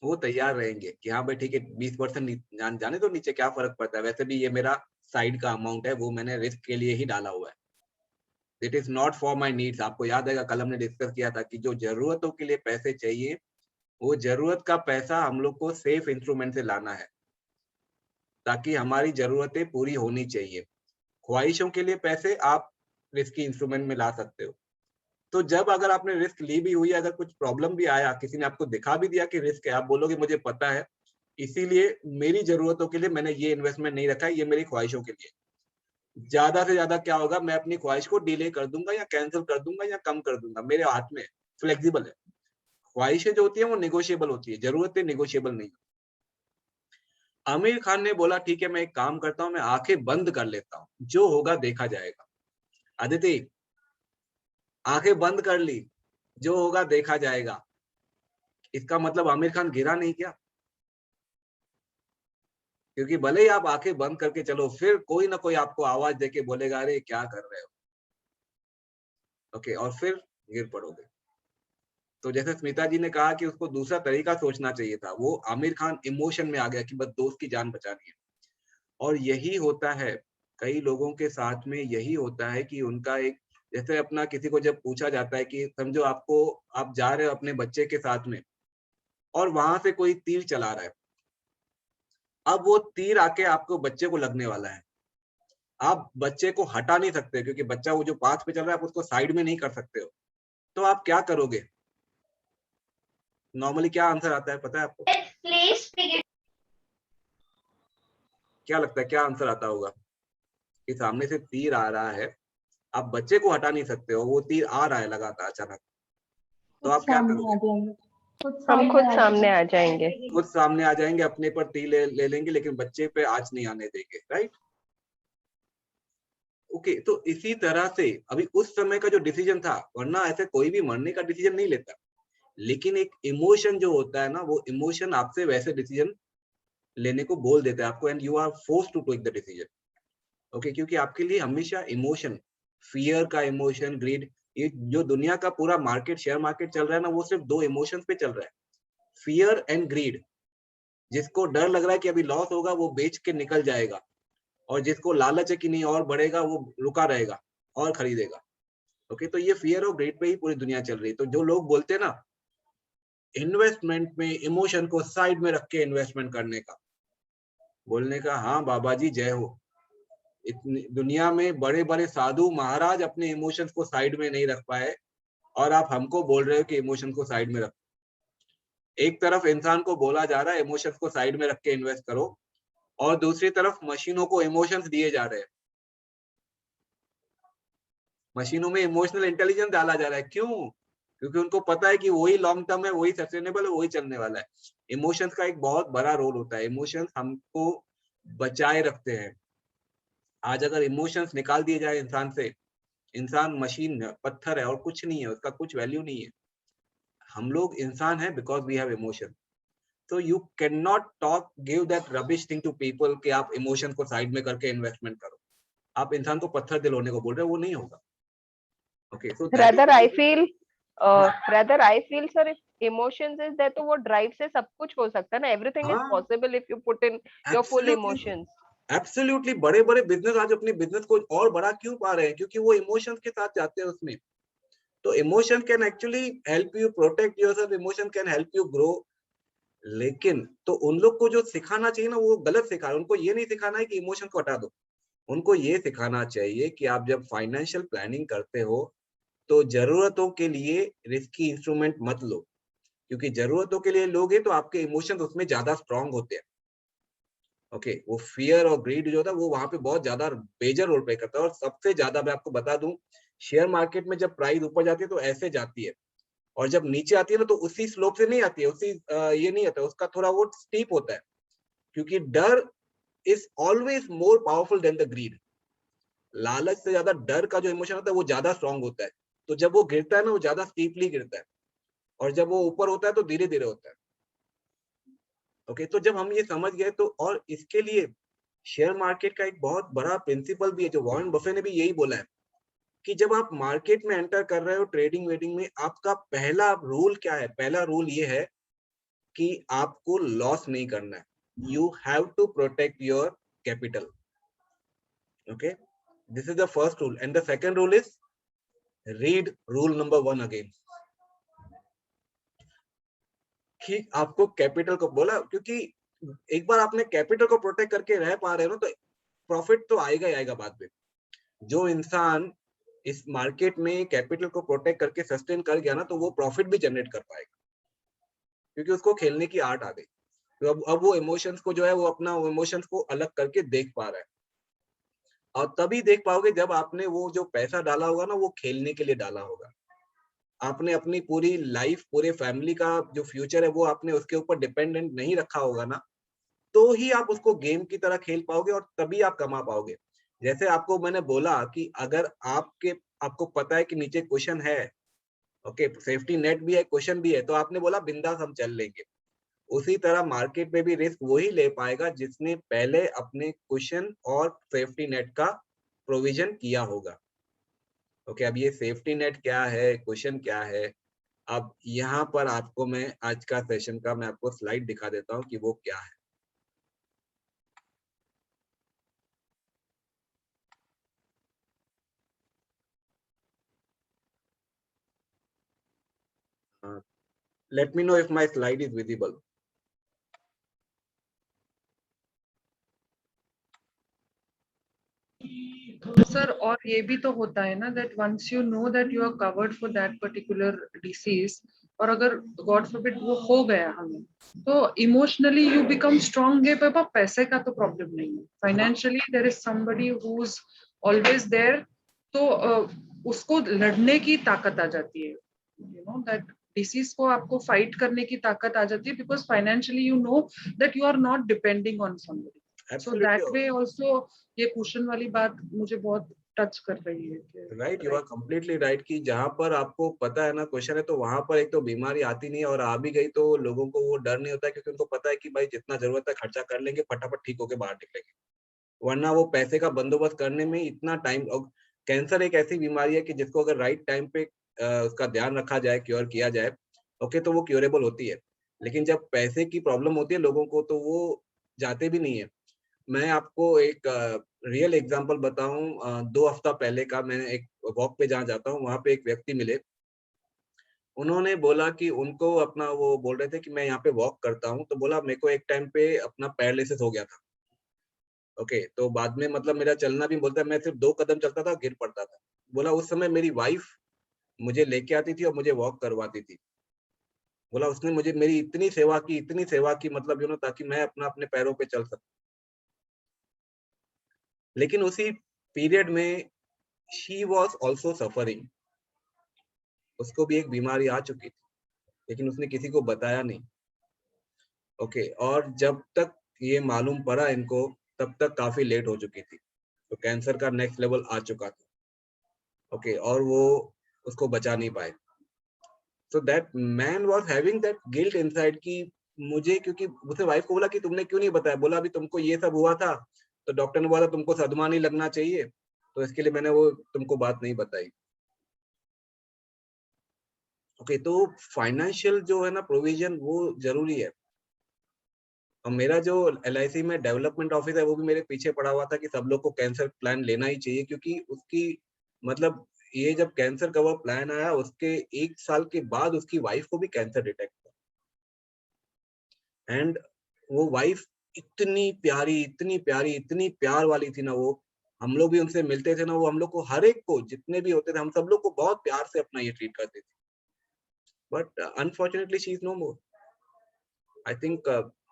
वो तैयार रहेंगे कि हाँ भाई ठीक है, 20% जाने तो नीचे, क्या फर्क पड़ता है, वैसे भी ये मेरा साइड का अमाउंट है, वो मैंने रिस्क के लिए ही डाला हुआ है, it is not for my needs. आपको याद आएगा कल हमने डिस्कस किया था कि जो जरूरतों के लिए पैसे चाहिए, वो जरूरत का पैसा हम लोग को सेफ इंस्ट्रूमेंट से लाना है, ताकि हमारी जरूरतें पूरी होनी चाहिए। ख्वाहिशों के लिए पैसे आप रिस्की इंस्ट्रूमेंट में ला सकते हो। तो जब अगर आपने रिस्क ली भी हुई, अगर कुछ प्रॉब्लम भी आया, किसी ने आपको दिखा भी दिया कि रिस्क है, आप बोलोगे मुझे पता है, इसीलिए मेरी जरूरतों के लिए मैंने ये इन्वेस्टमेंट नहीं रखा है, ये मेरी ख्वाहिशों के लिए। ज्यादा से ज्यादा क्या होगा, मैं अपनी ख्वाहिश को डिले कर दूंगा या कैंसिल कर दूंगा या कम कर दूंगा, मेरे हाथ में फ्लेक्सिबल है। ख्वाहिशें जो होती है वो निगोशिएबल होती है, जरूरतें निगोशिएबल नहीं। आमिर खान ने बोला ठीक है मैं एक काम करता हूं, मैं आंखें बंद कर लेता हूं, जो होगा देखा जाएगा। अदिति आंखें बंद कर ली, जो होगा देखा जाएगा, इसका मतलब आमिर खान गिरा नहीं क्या? क्योंकि भले ही आप आंखें बंद करके चलो, फिर कोई ना कोई आपको आवाज देके बोलेगा अरे क्या कर रहे हो, ओके, और फिर गिर पड़ोगे। तो जैसे स्मिता जी ने कहा कि उसको दूसरा तरीका सोचना चाहिए था, वो आमिर खान इमोशन में आ गया कि बस दोस्त की जान बचानी है। और यही होता है कई लोगों के साथ में, यही होता है कि उनका एक, जैसे अपना किसी को जब पूछा जाता है कि समझो आपको, आप जा रहे हो अपने बच्चे के साथ में और वहां से कोई तीर चला रहा है, अब वो तीर आके आपको बच्चे को लगने वाला है, आप बच्चे को हटा नहीं सकते क्योंकि बच्चा वो जो पाथ पे चल रहा है आप उसको साइड में नहीं कर सकते हो, तो आप क्या करोगे? नॉर्मली क्या आंसर आता है पता है आपको? क्या लगता है क्या आंसर आता होगा? कि सामने से तीर आ रहा है, आप बच्चे को हटा नहीं सकते हो, वो तीर आ रहा है लगातार अचानक, तो आप क्या करोगे? हम खुद सामने आ जाएंगे, खुद सामने आ जाएंगे, अपने पर तीर ले लेंगे, लेकिन बच्चे पे आंच नहीं आने देंगे, राइट? ओके, तो इसी तरह से अभी उस समय का जो डिसीजन था, वरना ऐसे कोई भी मरने का डिसीजन नहीं लेता, लेकिन एक इमोशन जो होता है ना, वो इमोशन आपसे वैसे डिसीजन लेने को बोल देता है आपको, and you are forced to take the decision. Okay, क्योंकि आपके लिए हमेशा इमोशन, फियर का इमोशन, ग्रीड, ये जो दुनिया का पूरा मार्केट, शेयर मार्केट चल रहा है ना, वो सिर्फ दो इमोशंस पे चल रहा है, फियर एंड ग्रीड। जिसको डर लग रहा है कि अभी लॉस होगा वो बेच के निकल जाएगा, और जिसको लालच है कि नहीं और बढ़ेगा वो रुका रहेगा और खरीदेगा। ओके, तो ये फियर और ग्रीड पे ही पूरी दुनिया चल रही है। तो जो लोग बोलते हैं ना इन्वेस्टमेंट में इमोशन को साइड में रख के इन्वेस्टमेंट करने का, बोलने का हाँ बाबा जी जय हो। इतनी दुनिया में बड़े बड़े साधु महाराज अपने इमोशंस को साइड में नहीं रख पाए, और आप हमको बोल रहे हो कि इमोशन को साइड में रख। एक तरफ इंसान को बोला जा रहा है इमोशंस को साइड में रख के इन्वेस्ट करो, और दूसरी तरफ मशीनों को इमोशंस दिए जा रहे हैं। मशीनों में इमोशनल इंटेलिजेंस डाला जा रहा है, क्यों? क्योंकि उनको पता है कि वही लॉन्ग टर्म है, वही सस्टेनेबल है, वही चलने वाला है। इमोशंस का एक बहुत बड़ा रोल होता है, इमोशंस हमको बचाए रखते हैं। आज अगर इमोशंस निकाल दिए जाए इंसान से, इंसान मशीन है, पत्थर है और कुछ नहीं है, उसका कुछ वैल्यू नहीं है। हम लोग इंसान है because we have emotion. So you cannot give that rubbish thing to people कि आप इमोशन को साइड में करके इन्वेस्टमेंट करो। आप इंसान को पत्थर दिलवाने को बोल रहे हो, वो नहीं होगा। Okay, so rather I feel sir, if emotions is there तो वो ड्राइव से सब कुछ हो सकता है ना, everything is possible if you put in your full emotions. Absolutely, बड़े बड़े बिजनेस आज अपने बिजनेस को और बड़ा क्यों पा रहे हैं? क्योंकि वो इमोशंस के साथ जाते हैं उसमें। तो emotion can actually help you protect yourself, emotion can help you grow. लेकिन तो उन लोग को जो सिखाना चाहिए ना वो गलत सिखा रहे हैं। उनको ये नहीं सिखाना है कि इमोशन को हटा दो, उनको ये सिखाना चाहिए कि आप जब फाइनेंशियल प्लानिंग करते हो तो जरूरतों के लिए रिस्की इंस्ट्रूमेंट मत लो, क्योंकि जरूरतों के लिए लोगे तो आपके इमोशंस उसमें ज्यादा स्ट्रांग होते हैं। ओके, वो फियर और ग्रीड जो होता है वो वहां पे बहुत ज्यादा मेजर रोल प्ले करता है। और सबसे ज्यादा मैं आपको बता दूं, शेयर मार्केट में जब प्राइस ऊपर जाती है तो ऐसे जाती है, और जब नीचे आती है ना तो उसी स्लोप से नहीं आती है, उसी ये नहीं आता, उसका थोड़ा वो स्टीप होता है, क्योंकि डर is always more powerful than the greed. लालच से ज्यादा डर का जो इमोशन होता है वो ज्यादा स्ट्रांग होता है। तो जब वो गिरता है ना वो ज्यादा स्टीपली गिरता है, और जब वो ऊपर होता है तो धीरे धीरे होता है। ओके, तो जब हम ये समझ गए तो, और इसके लिए शेयर मार्केट का एक बहुत बड़ा प्रिंसिपल भी है, जो वॉरेन बफेट ने भी यही बोला है कि जब आप मार्केट में एंटर कर रहे हो ट्रेडिंग वेडिंग में, आपका पहला रूल क्या है? पहला रूल ये है कि आपको लॉस नहीं करना है। You have to protect your capital. Okay, this is the first rule. And the second rule is read rule number 1 again, कि आपको कैपिटल को बोला, क्योंकि एक बार आपने कैपिटल को प्रोटेक्ट करके रह पा रहे हो तो प्रॉफिट तो आएगा ही आएगा बाद में। जो इंसान इस मार्केट में कैपिटल को प्रोटेक्ट करके सस्टेन कर गया ना तो वो प्रॉफिट भी जनरेट कर पाएगा, क्योंकि उसको खेलने की आर्ट आ गई। तो अब वो इमोशंस को जो है वो अपना इमोशंस को अलग करके देख पा रहा है, और तभी देख पाओगे जब आपने वो जो पैसा डाला होगा ना वो खेलने के लिए डाला होगा। आपने अपनी पूरी लाइफ, पूरे फैमिली का जो फ्यूचर है वो आपने उसके ऊपर डिपेंडेंट नहीं रखा होगा ना, तो ही आप उसको गेम की तरह खेल पाओगे और तभी आप कमा पाओगे। जैसे आपको मैंने बोला कि अगर आपको पता है कि नीचे क्वेश्चन है, ओके, सेफ्टी नेट भी है, क्वेश्चन भी है, तो आपने बोला बिंदास हम चल लेंगे। उसी तरह मार्केट में भी रिस्क वही ले पाएगा जिसने पहले अपने क्वेश्चन और सेफ्टी नेट का प्रोविजन किया होगा। ओके, अब ये सेफ्टी नेट क्या है, क्वेश्चन क्या है, अब यहाँ पर आपको मैं आज का सेशन का मैं आपको स्लाइड दिखा देता हूँ कि वो क्या है। Let me know if my slide is visible. Sir और ये भी तो होता है ना that once you know that you are covered for that particular disease, और अगर God forbid वो हो गया हमें, तो emotionally you become strong है, पापा पैसे का तो प्रॉब्लम नहीं है, financially there is somebody who's always there, तो उसको लड़ने की ताकत आ जाती है, you know that डिसीज को आपको फाइट करने की ताकत आ जाती है, because financially you know that you are not depending on somebody, so that way also ये क्वेश्चन वाली बात मुझे बहुत टच कर रही है। Right, you are completely right कि जहां पर आपको पता है ना क्वेश्चन है, तो वहां पर एक तो बीमारी आती नहीं है, और आ भी गई तो लोगों को वो डर नहीं होता है, क्योंकि उनको पता है कि भाई जितना जरूरत है खर्चा कर लेंगे, फटाफट ठीक होके बाहर निकलेंगे। वरना वो पैसे का बंदोबस्त करने में इतना टाइम, और कैंसर एक ऐसी बीमारी है कि जिसको अगर राइट टाइम पे उसका ध्यान रखा जाए, क्योर किया जाए, ओके, तो वो क्योरेबल होती है। लेकिन जब पैसे की प्रॉब्लम होती है लोगों को, तो वो जाते भी नहीं है। मैं आपको एक रियल एग्जांपल बताऊं, 2 हफ्ता पहले का, मैं एक वॉक पे जहाँ जाता हूँ वहां पे एक व्यक्ति मिले। उन्होंने बोला कि उनको अपना, वो बोल रहे थे कि मैं यहाँ पे वॉक करता हूँ, तो बोला मेरे को एक टाइम पे अपना पैरालिसिस हो गया था। ओके, तो बाद में मतलब मेरा चलना भी, बोलता है मैं सिर्फ 2 कदम चलता था, गिर पड़ता था। बोला उस समय मेरी वाइफ मुझे लेके आती थी और मुझे वॉक करवाती थी। बोला उसने मुझे मेरी इतनी सेवा की, मतलब यू नो, ताकि मैं अपने पैरों पे चल सकूं। लेकिन उसी पीरियड में शी वॉज ऑल्सो सफरिंग, उसको भी एक बीमारी आ चुकी थी, लेकिन उसने किसी को बताया नहीं। ओके, और जब तक ये मालूम पड़ा इनको, तब तक काफी लेट हो चुकी थी, तो कैंसर का नेक्स्ट लेवल आ चुका था। ओके, और वो उसको बचा नहीं पाए। So that man was having that guilt inside कि मुझे, क्योंकि उसने वाइफ को बोला कि तुमने क्यों नहीं बताया, बोला अभी तुमको ये सब हुआ था, तो डॉक्टर ने बोला तुमको सदमा नहीं लगना चाहिए, तो इसके लिए मैंने वो तुमको बात नहीं बताई। ओके, तो फाइनेंशियल जो है ना प्रोविजन, वो जरूरी है। और मेरा जो LIC में डेवलपमेंट ऑफिस है, वो भी मेरे पीछे पड़ा हुआ था कि सब लोग को कैंसर प्लान लेना ही चाहिए, क्योंकि उसकी मतलब ये जब कैंसर कवर प्लान आया, उसके 1 साल के बाद उसकी वाइफ को भी कैंसर डिटेक्ट हुआ। एंड वो वाइफ इतनी प्यार वाली थी ना, वो हम लोग भी उनसे मिलते थे ना, वो हम लोग को, हर एक को, जितने भी होते थे, हम सब लोग को बहुत प्यार से अपना ये ट्रीट करते थे। But unfortunately she is no more. I think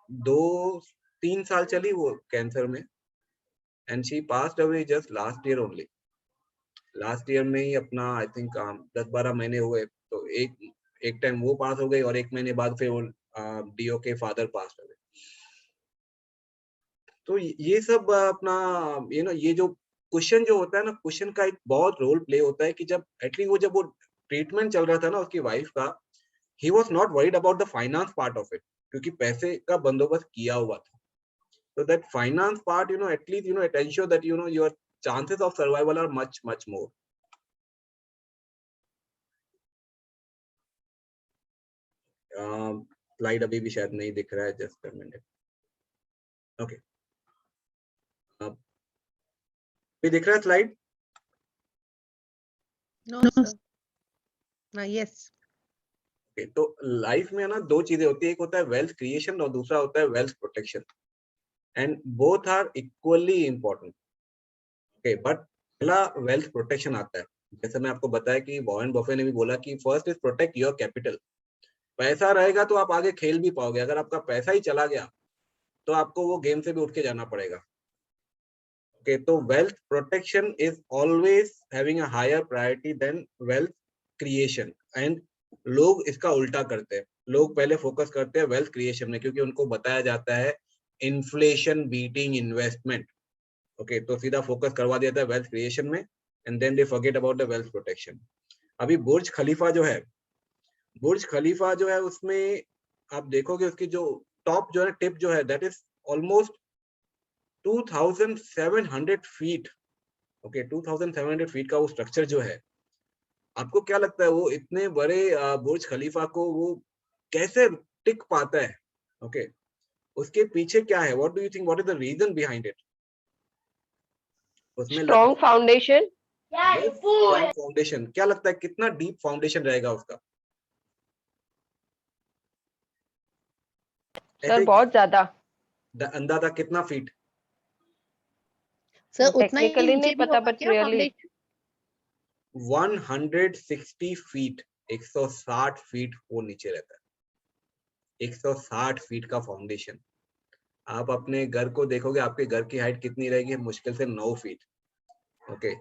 2-3 साल चली वो कैंसर में, and she passed away just last year only. Last year में ही अपना, आई थिंक 10-12 महीने हुए, तो एक टाइम वो पास हो गई, और 1 महीने बाद फिर वो डीओ के फादर पास हो गए। तो ये सब अपना ये जो क्वेश्चन जो होता है ना, क्वेश्चन का एक बहुत रोल प्ले होता है कि जब एटलीस्ट जब वो ट्रीटमेंट चल रहा था ना उसकी वाइफ का, he was not worried about the finance part of it, क्योंकि पैसे का बंदोबस्त किया हुआ था। So that finance part, at least, it ensures that, your chances of survival are much, much more. Slide अभी भी शायद नहीं दिख रहा है, just a minute. Okay. अभी दिख रहा है slide? No, sir. Yes. Okay, तो लाइफ में ना 2 चीजें होती है, एक होता है वेल्थ क्रिएशन और दूसरा होता है wealth protection, and both are equally important. Okay, but पहला वेल्थ प्रोटेक्शन आता है। जैसे मैं आपको बताया कि वॉरेन बफे ने भी बोला कि first is protect your capital. पैसा रहेगा तो आप आगे खेल भी पाओगे, अगर आपका पैसा ही चला गया तो आपको वो गेम से भी उठ के जाना पड़ेगा। ओके, तो wealth protection is always having a higher priority than wealth creation. And लोग इसका उल्टा करते हैं, लोग पहले फोकस करते हैं वेल्थ क्रिएशन में, क्योंकि उनको बताया जाता है इन्फ्लेशन बीटिंग इन्वेस्टमेंट। ओके, तो सीधा फोकस करवा दिया था वेल्थ क्रिएशन में, and then they forget about the wealth protection. अभी बुर्ज खलीफा जो है, बुर्ज खलीफा जो है उसमें आप देखोगे उसकी जो टॉप जो है टिप जो है that is almost 2700 feet. Okay, 2700 feet का वो स्ट्रक्चर जो है, आपको क्या लगता है वो इतने बड़े बुर्ज खलीफा को वो कैसे टिक पाता है? ओके, उसके पीछे क्या है? What do you think, what is the reason behind it? उसमें स्ट्रॉन्ग फाउंडेशन। फाउंडेशन क्या लगता है कितना डीप फाउंडेशन रहेगा उसका? सर बहुत ज्यादा। अंदाजा कितना फीट? सर उतना ही टेक्निकली नीचे नहीं भी पता, होगा बट क्या रियली फाउंडेशन? 160 फीट, 160 फीट वो नीचे रहता है। 160 फीट का फाउंडेशन। आप अपने घर को देखोगे, आपके घर की हाइट कितनी रहेगी? मुश्किल से 9 फीट। ओके,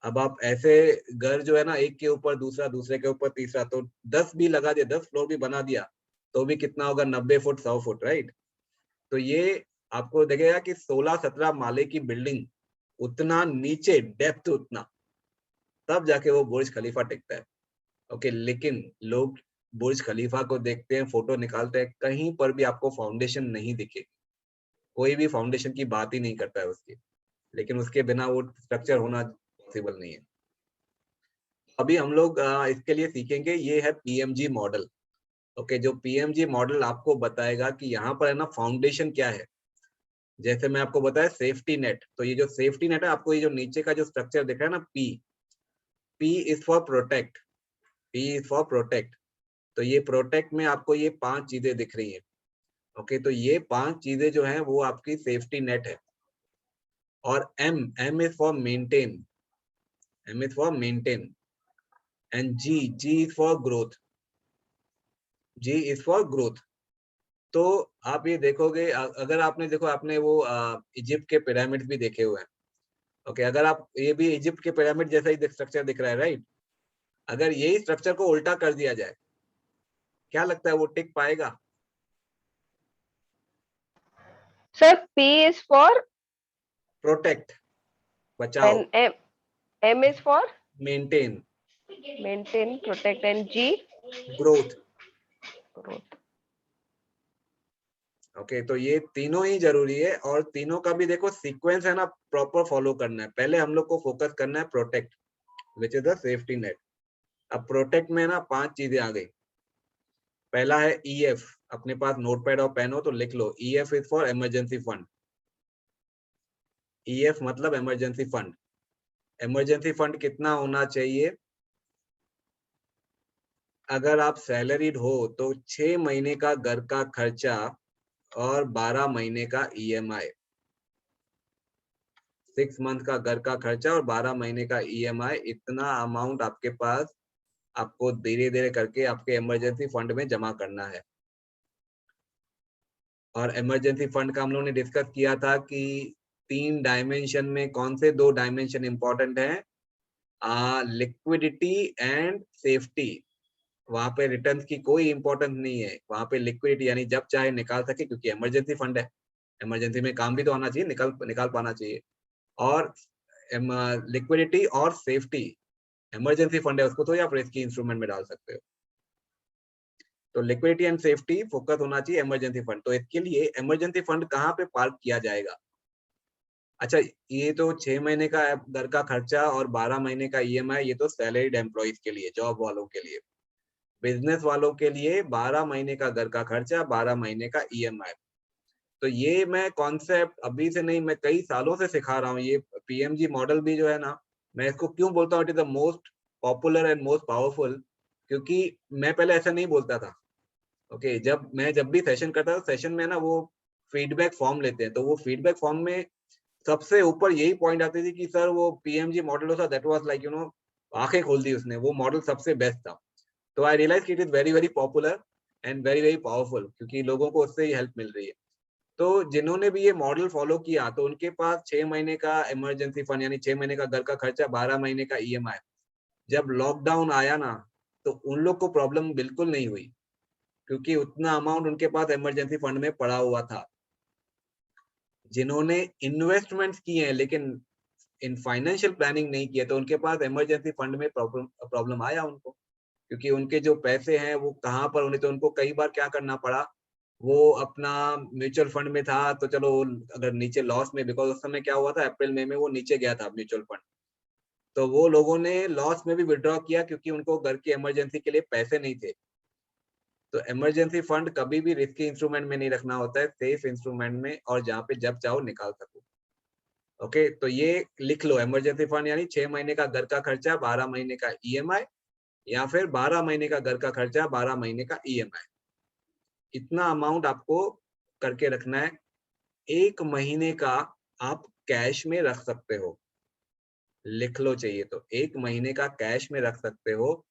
अब आप ऐसे घर जो है ना, एक के ऊपर दूसरा, दूसरे के ऊपर तीसरा, तो 10 भी लगा दिया, 10 फ्लोर भी बना दिया तो भी कितना होगा? 90 फुट, 100 फुट, राइट? तो ये आपको देखेगा कि 16-17 माले की बिल्डिंग, उतना नीचे डेप्थ उतना, तब जाके वो बुर्ज खलीफा टिकता है। ओके, लेकिन लोग बुर्ज खलीफा को देखते हैं, फोटो निकालते हैं, कहीं पर भी आपको फाउंडेशन नहीं दिखेगी, कोई भी फाउंडेशन की बात ही नहीं करता है उसकी, लेकिन उसके बिना वो स्ट्रक्चर होना पॉसिबल नहीं है। अभी हम लोग इसके लिए सीखेंगे, ये है पीएमजी मॉडल। ओके, जो पीएमजी मॉडल आपको बताएगा कि यहाँ पर है ना फाउंडेशन क्या है। जैसे मैं आपको बताया सेफ्टी नेट, तो ये जो सेफ्टी नेट है, आपको ये जो नीचे का जो स्ट्रक्चर दिख रहा है ना, P is for protect, P is for protect. तो ये प्रोटेक्ट में आपको ये 5 चीजें दिख रही है। ओके, तो ये 5 चीजें जो है वो आपकी सेफ्टी नेट है। और M is for maintain, M is for maintain, and G is for growth, G is for growth. तो आप ये देखोगे, अगर आपने देखो, आपने वो इजिप्ट के पिरामिड भी देखे हुए हैं। ओके, अगर आप, ये भी इजिप्ट के पिरामिड जैसा ही स्ट्रक्चर दिख रहा है, राइट? अगर यही स्ट्रक्चर को उल्टा कर दिया जाए, क्या लगता है वो टिक पाएगा? Sir P is for protect, बचाओ, M is for maintain, protect, and G growth. Okay, तो ये तीनों ही जरूरी है, और तीनों का भी देखो सीक्वेंस है ना, प्रॉपर फॉलो करना है। पहले हम लोग को फोकस करना है protect, which is the safety net. अब प्रोटेक्ट में ना 5 चीजें आ गई। पहला है ईएफ, अपने पास नोटपैड और पेन हो तो लिख लो, EF is for emergency fund. EF मतलब इमरजेंसी फंड। इमरजेंसी फंड कितना होना चाहिए? अगर आप सैलरीड हो तो 6 महीने का घर का खर्चा और 12 महीने का ईएमआई, 6 मंथ का घर का खर्चा और 12 महीने का ईएमआई, इतना अमाउंट आपके पास आपको धीरे धीरे करके आपके इमरजेंसी फंड में जमा करना है। और इमरजेंसी फंड का हम लोगों ने डिस्कस किया था कि 3 डायमेंशन में कौन से 2 डायमेंशन इंपॉर्टेंट है? Liquidity and safety. वहां पे रिटर्न्स की कोई इंपॉर्टेंस नहीं है, वहां पे लिक्विडिटी यानी जब चाहे निकाल सके, क्योंकि इमरजेंसी फंड है, इमरजेंसी में काम भी तो आना चाहिए, निकाल पाना चाहिए। और लिक्विडिटी और सेफ्टी, इमरजेंसी फंड है, उसको तो आप रिस्की इंस्ट्रूमेंट में डाल सकते हो। तो लिक्विडिटी एंड सेफ्टी फोकस होना चाहिए इमरजेंसी फंड। तो इसके लिए इमरजेंसी फंड कहाँ पे पार्क किया जाएगा? अच्छा, ये तो 6 महीने का घर का खर्चा और 12 महीने का ईएमआई, ये तो सैलरीड एम्प्लॉइज के लिए, जॉब वालों के लिए। बिजनेस वालों के लिए 12 महीने का घर का खर्चा, 12 महीने का ईएमआई। तो ये मैं कॉन्सेप्ट अभी से नहीं, मैं कई सालों से सिखा रहा हूँ। ये पीएमजी मॉडल भी जो है ना, मैं इसको क्यों बोलता हूँ it is the most popular and most powerful, क्योंकि मैं पहले ऐसा नहीं बोलता था। ओके, जब भी सेशन करता था, सेशन में ना वो फीडबैक फॉर्म लेते हैं, तो वो फीडबैक फॉर्म में सबसे ऊपर यही पॉइंट आती थी कि सर वो पीएमजी मॉडल था, दैट वाज लाइक आंखें खोल दी उसने, वो मॉडल सबसे बेस्ट था। तो I realise it is very very popular and very very powerful, क्योंकि लोगों को उससे ही हेल्प मिल रही है। तो जिन्होंने भी ये मॉडल फॉलो किया, तो उनके पास 6 महीने का इमरजेंसी फंड यानी 6 महीने का घर का खर्चा, 12 महीने का ईएमआई। जब लॉकडाउन आया ना, तो उन लोग को प्रॉब्लम बिल्कुल नहीं हुई, क्योंकि उतना अमाउंट उनके पास इमरजेंसी फंड में पड़ा हुआ था। जिन्होंने इन्वेस्टमेंट्स किए हैं लेकिन इन फाइनेंशियल प्लानिंग नहीं किया, तो उनके पास इमरजेंसी फंड में प्रॉब्लम आया उनको, क्योंकि उनके जो पैसे हैं वो कहाँ पर होने, तो उनको कई बार क्या करना पड़ा, वो अपना म्यूचुअल फंड में था तो चलो अगर नीचे लॉस में, बिकॉज उस समय क्या हुआ था अप्रैल मई में वो नीचे गया था म्यूचुअल फंड, तो वो लोगों ने लॉस में भी विड्रॉ किया क्योंकि उनको घर की इमरजेंसी के लिए पैसे नहीं थे। तो इमरजेंसी फंड कभी भी रिस्की इंस्ट्रूमेंट में नहीं रखना होता है, सेफ इंस्ट्रूमेंट में, और जहाँ पे जब चाहो निकाल सको। ओके, तो ये लिख लो, इमरजेंसी फंड यानी 6 महीने का घर का खर्चा, 12 महीने का ईएमआई, या फिर 12 महीने का घर का खर्चा, 12 महीने का ईएमआई। इतना अमाउंट आपको करके रखना है। 1 महीने का आप कैश में रख सकते हो, लिख लो चाहिए तो 1 महीने का कैश में रख सकते हो,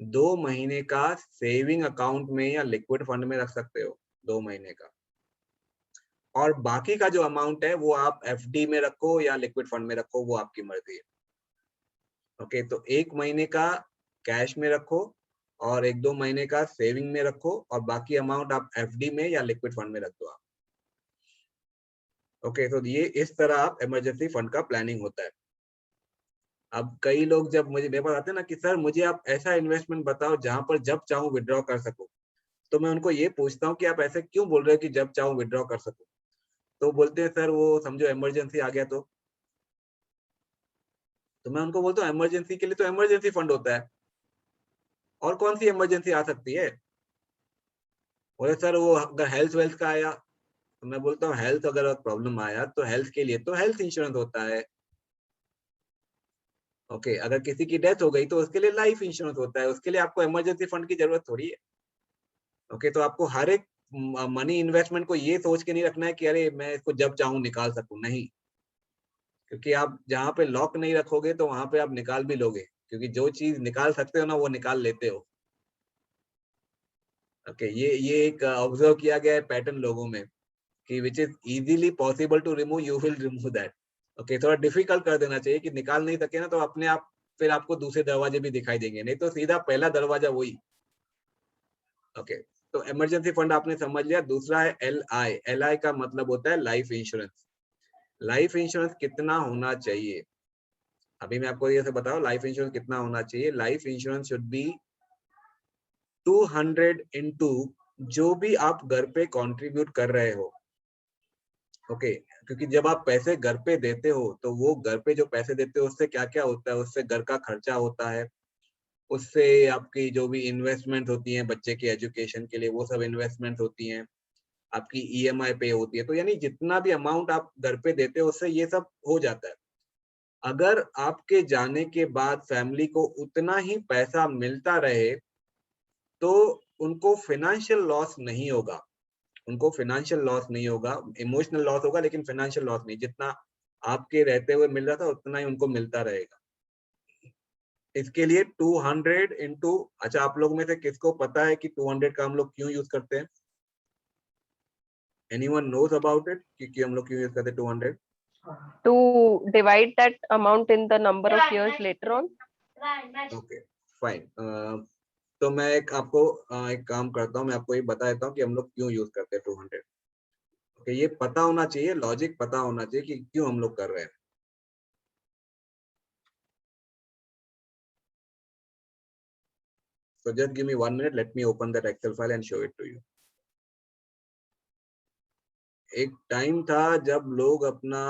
2 महीने का सेविंग अकाउंट में या लिक्विड फंड में रख सकते हो 2 महीने का, और बाकी का जो अमाउंट है वो आप एफडी में रखो या लिक्विड फंड में रखो, वो आपकी मर्जी है। ओके, तो 1 महीने का कैश में रखो और 1-2 महीने का सेविंग में रखो, और बाकी अमाउंट आप एफडी में या लिक्विड फंड में रख दो आप। ओके, तो ये इस तरह आप इमरजेंसी फंड का प्लानिंग होता है। अब कई लोग जब मेरे पास आते हैं ना कि सर मुझे आप ऐसा इन्वेस्टमेंट बताओ जहां पर जब चाहूँ विड्रॉ कर सकूं, तो मैं उनको ये पूछता हूँ कि आप ऐसे क्यों बोल रहे हो कि जब चाहूँ विड्रॉ कर सकूं, तो बोलते हैं सर वो समझो इमरजेंसी आ गया तो मैं उनको बोलता हूँ इमरजेंसी के लिए तो इमरजेंसी फंड होता है, और कौन सी इमरजेंसी आ सकती है। बोले सर वो अगर हेल्थ वेल्थ का आया, तो मैं बोलता हूँ हेल्थ अगर प्रॉब्लम आया तो हेल्थ के लिए तो हेल्थ इंश्योरेंस होता है। ओके, अगर किसी की डेथ हो गई तो उसके लिए लाइफ इंश्योरेंस होता है, उसके लिए आपको इमरजेंसी फंड की जरूरत थोड़ी है। ओके, तो आपको हर एक मनी इन्वेस्टमेंट को ये सोच के नहीं रखना है कि अरे मैं इसको जब चाहूँ निकाल सकूं, नहीं, क्योंकि आप जहाँ पे लॉक नहीं रखोगे तो वहां पे आप निकाल भी लोगे, क्योंकि जो चीज निकाल सकते हो ना वो निकाल लेते हो। ओके, ये एक ऑब्जर्व किया गया है पैटर्न लोगों में कि which is easily possible to remove, you will remove that. Okay, थोड़ा डिफिकल्ट कर देना चाहिए कि निकाल नहीं सके ना तो अपने आप फिर आपको दूसरे दरवाजे भी दिखाई देंगे, नहीं तो सीधा पहला दरवाजा वही। ओके, तो इमरजेंसी फंड आपने समझ लिया। दूसरा है LI। LI का मतलब होता है लाइफ इंश्योरेंस। लाइफ इंश्योरेंस कितना होना चाहिए, अभी मैं आपको ये से बताऊं लाइफ इंश्योरेंस कितना होना चाहिए। Life insurance should be 200 into जो भी आप घर पे कंट्रीब्यूट कर रहे हो। ओके, क्योंकि जब आप पैसे घर पे देते हो तो वो घर पे जो पैसे देते हो उससे क्या क्या होता है, उससे घर का खर्चा होता है, उससे आपकी जो भी इन्वेस्टमेंट होती है बच्चे के एजुकेशन के लिए वो सब इन्वेस्टमेंट होती हैं, आपकी EMI पे होती है, तो यानी जितना भी अमाउंट आप घर पे देते हो उससे ये सब हो जाता है। अगर आपके जाने के बाद फैमिली को उतना ही पैसा मिलता रहे तो उनको फाइनेंशियल लॉस नहीं होगा, उनको फाइनेंशियल लॉस नहीं होगा, इमोशनल लॉस होगा लेकिन फाइनेंशियल लॉस नहीं। जितना आपके रहते हुए मिल रहा था उतना ही उनको मिलता रहेगा। इसके लिए 200 इंटू, अच्छा आप लोग में से किसको पता है कि 200 का हम लोग क्यों यूज करते हैं? Anyone knows about it कि हम लोग क्यों यूज करते हैं 200? To divide that amount in the number of years later on. Okay, fine. तो मैं आपको एक काम करता हूँ, मैं आपको ये बता देता हूँ कि हम लोग क्यों यूज करते हैं 200। ओके, ये पता होना चाहिए, लॉजिक पता होना चाहिए कि क्यों हम लोग कर रहे हैं। So just give me 1 minute, let me open that Excel file and show it to you. एक टाइम था जब लोग अपना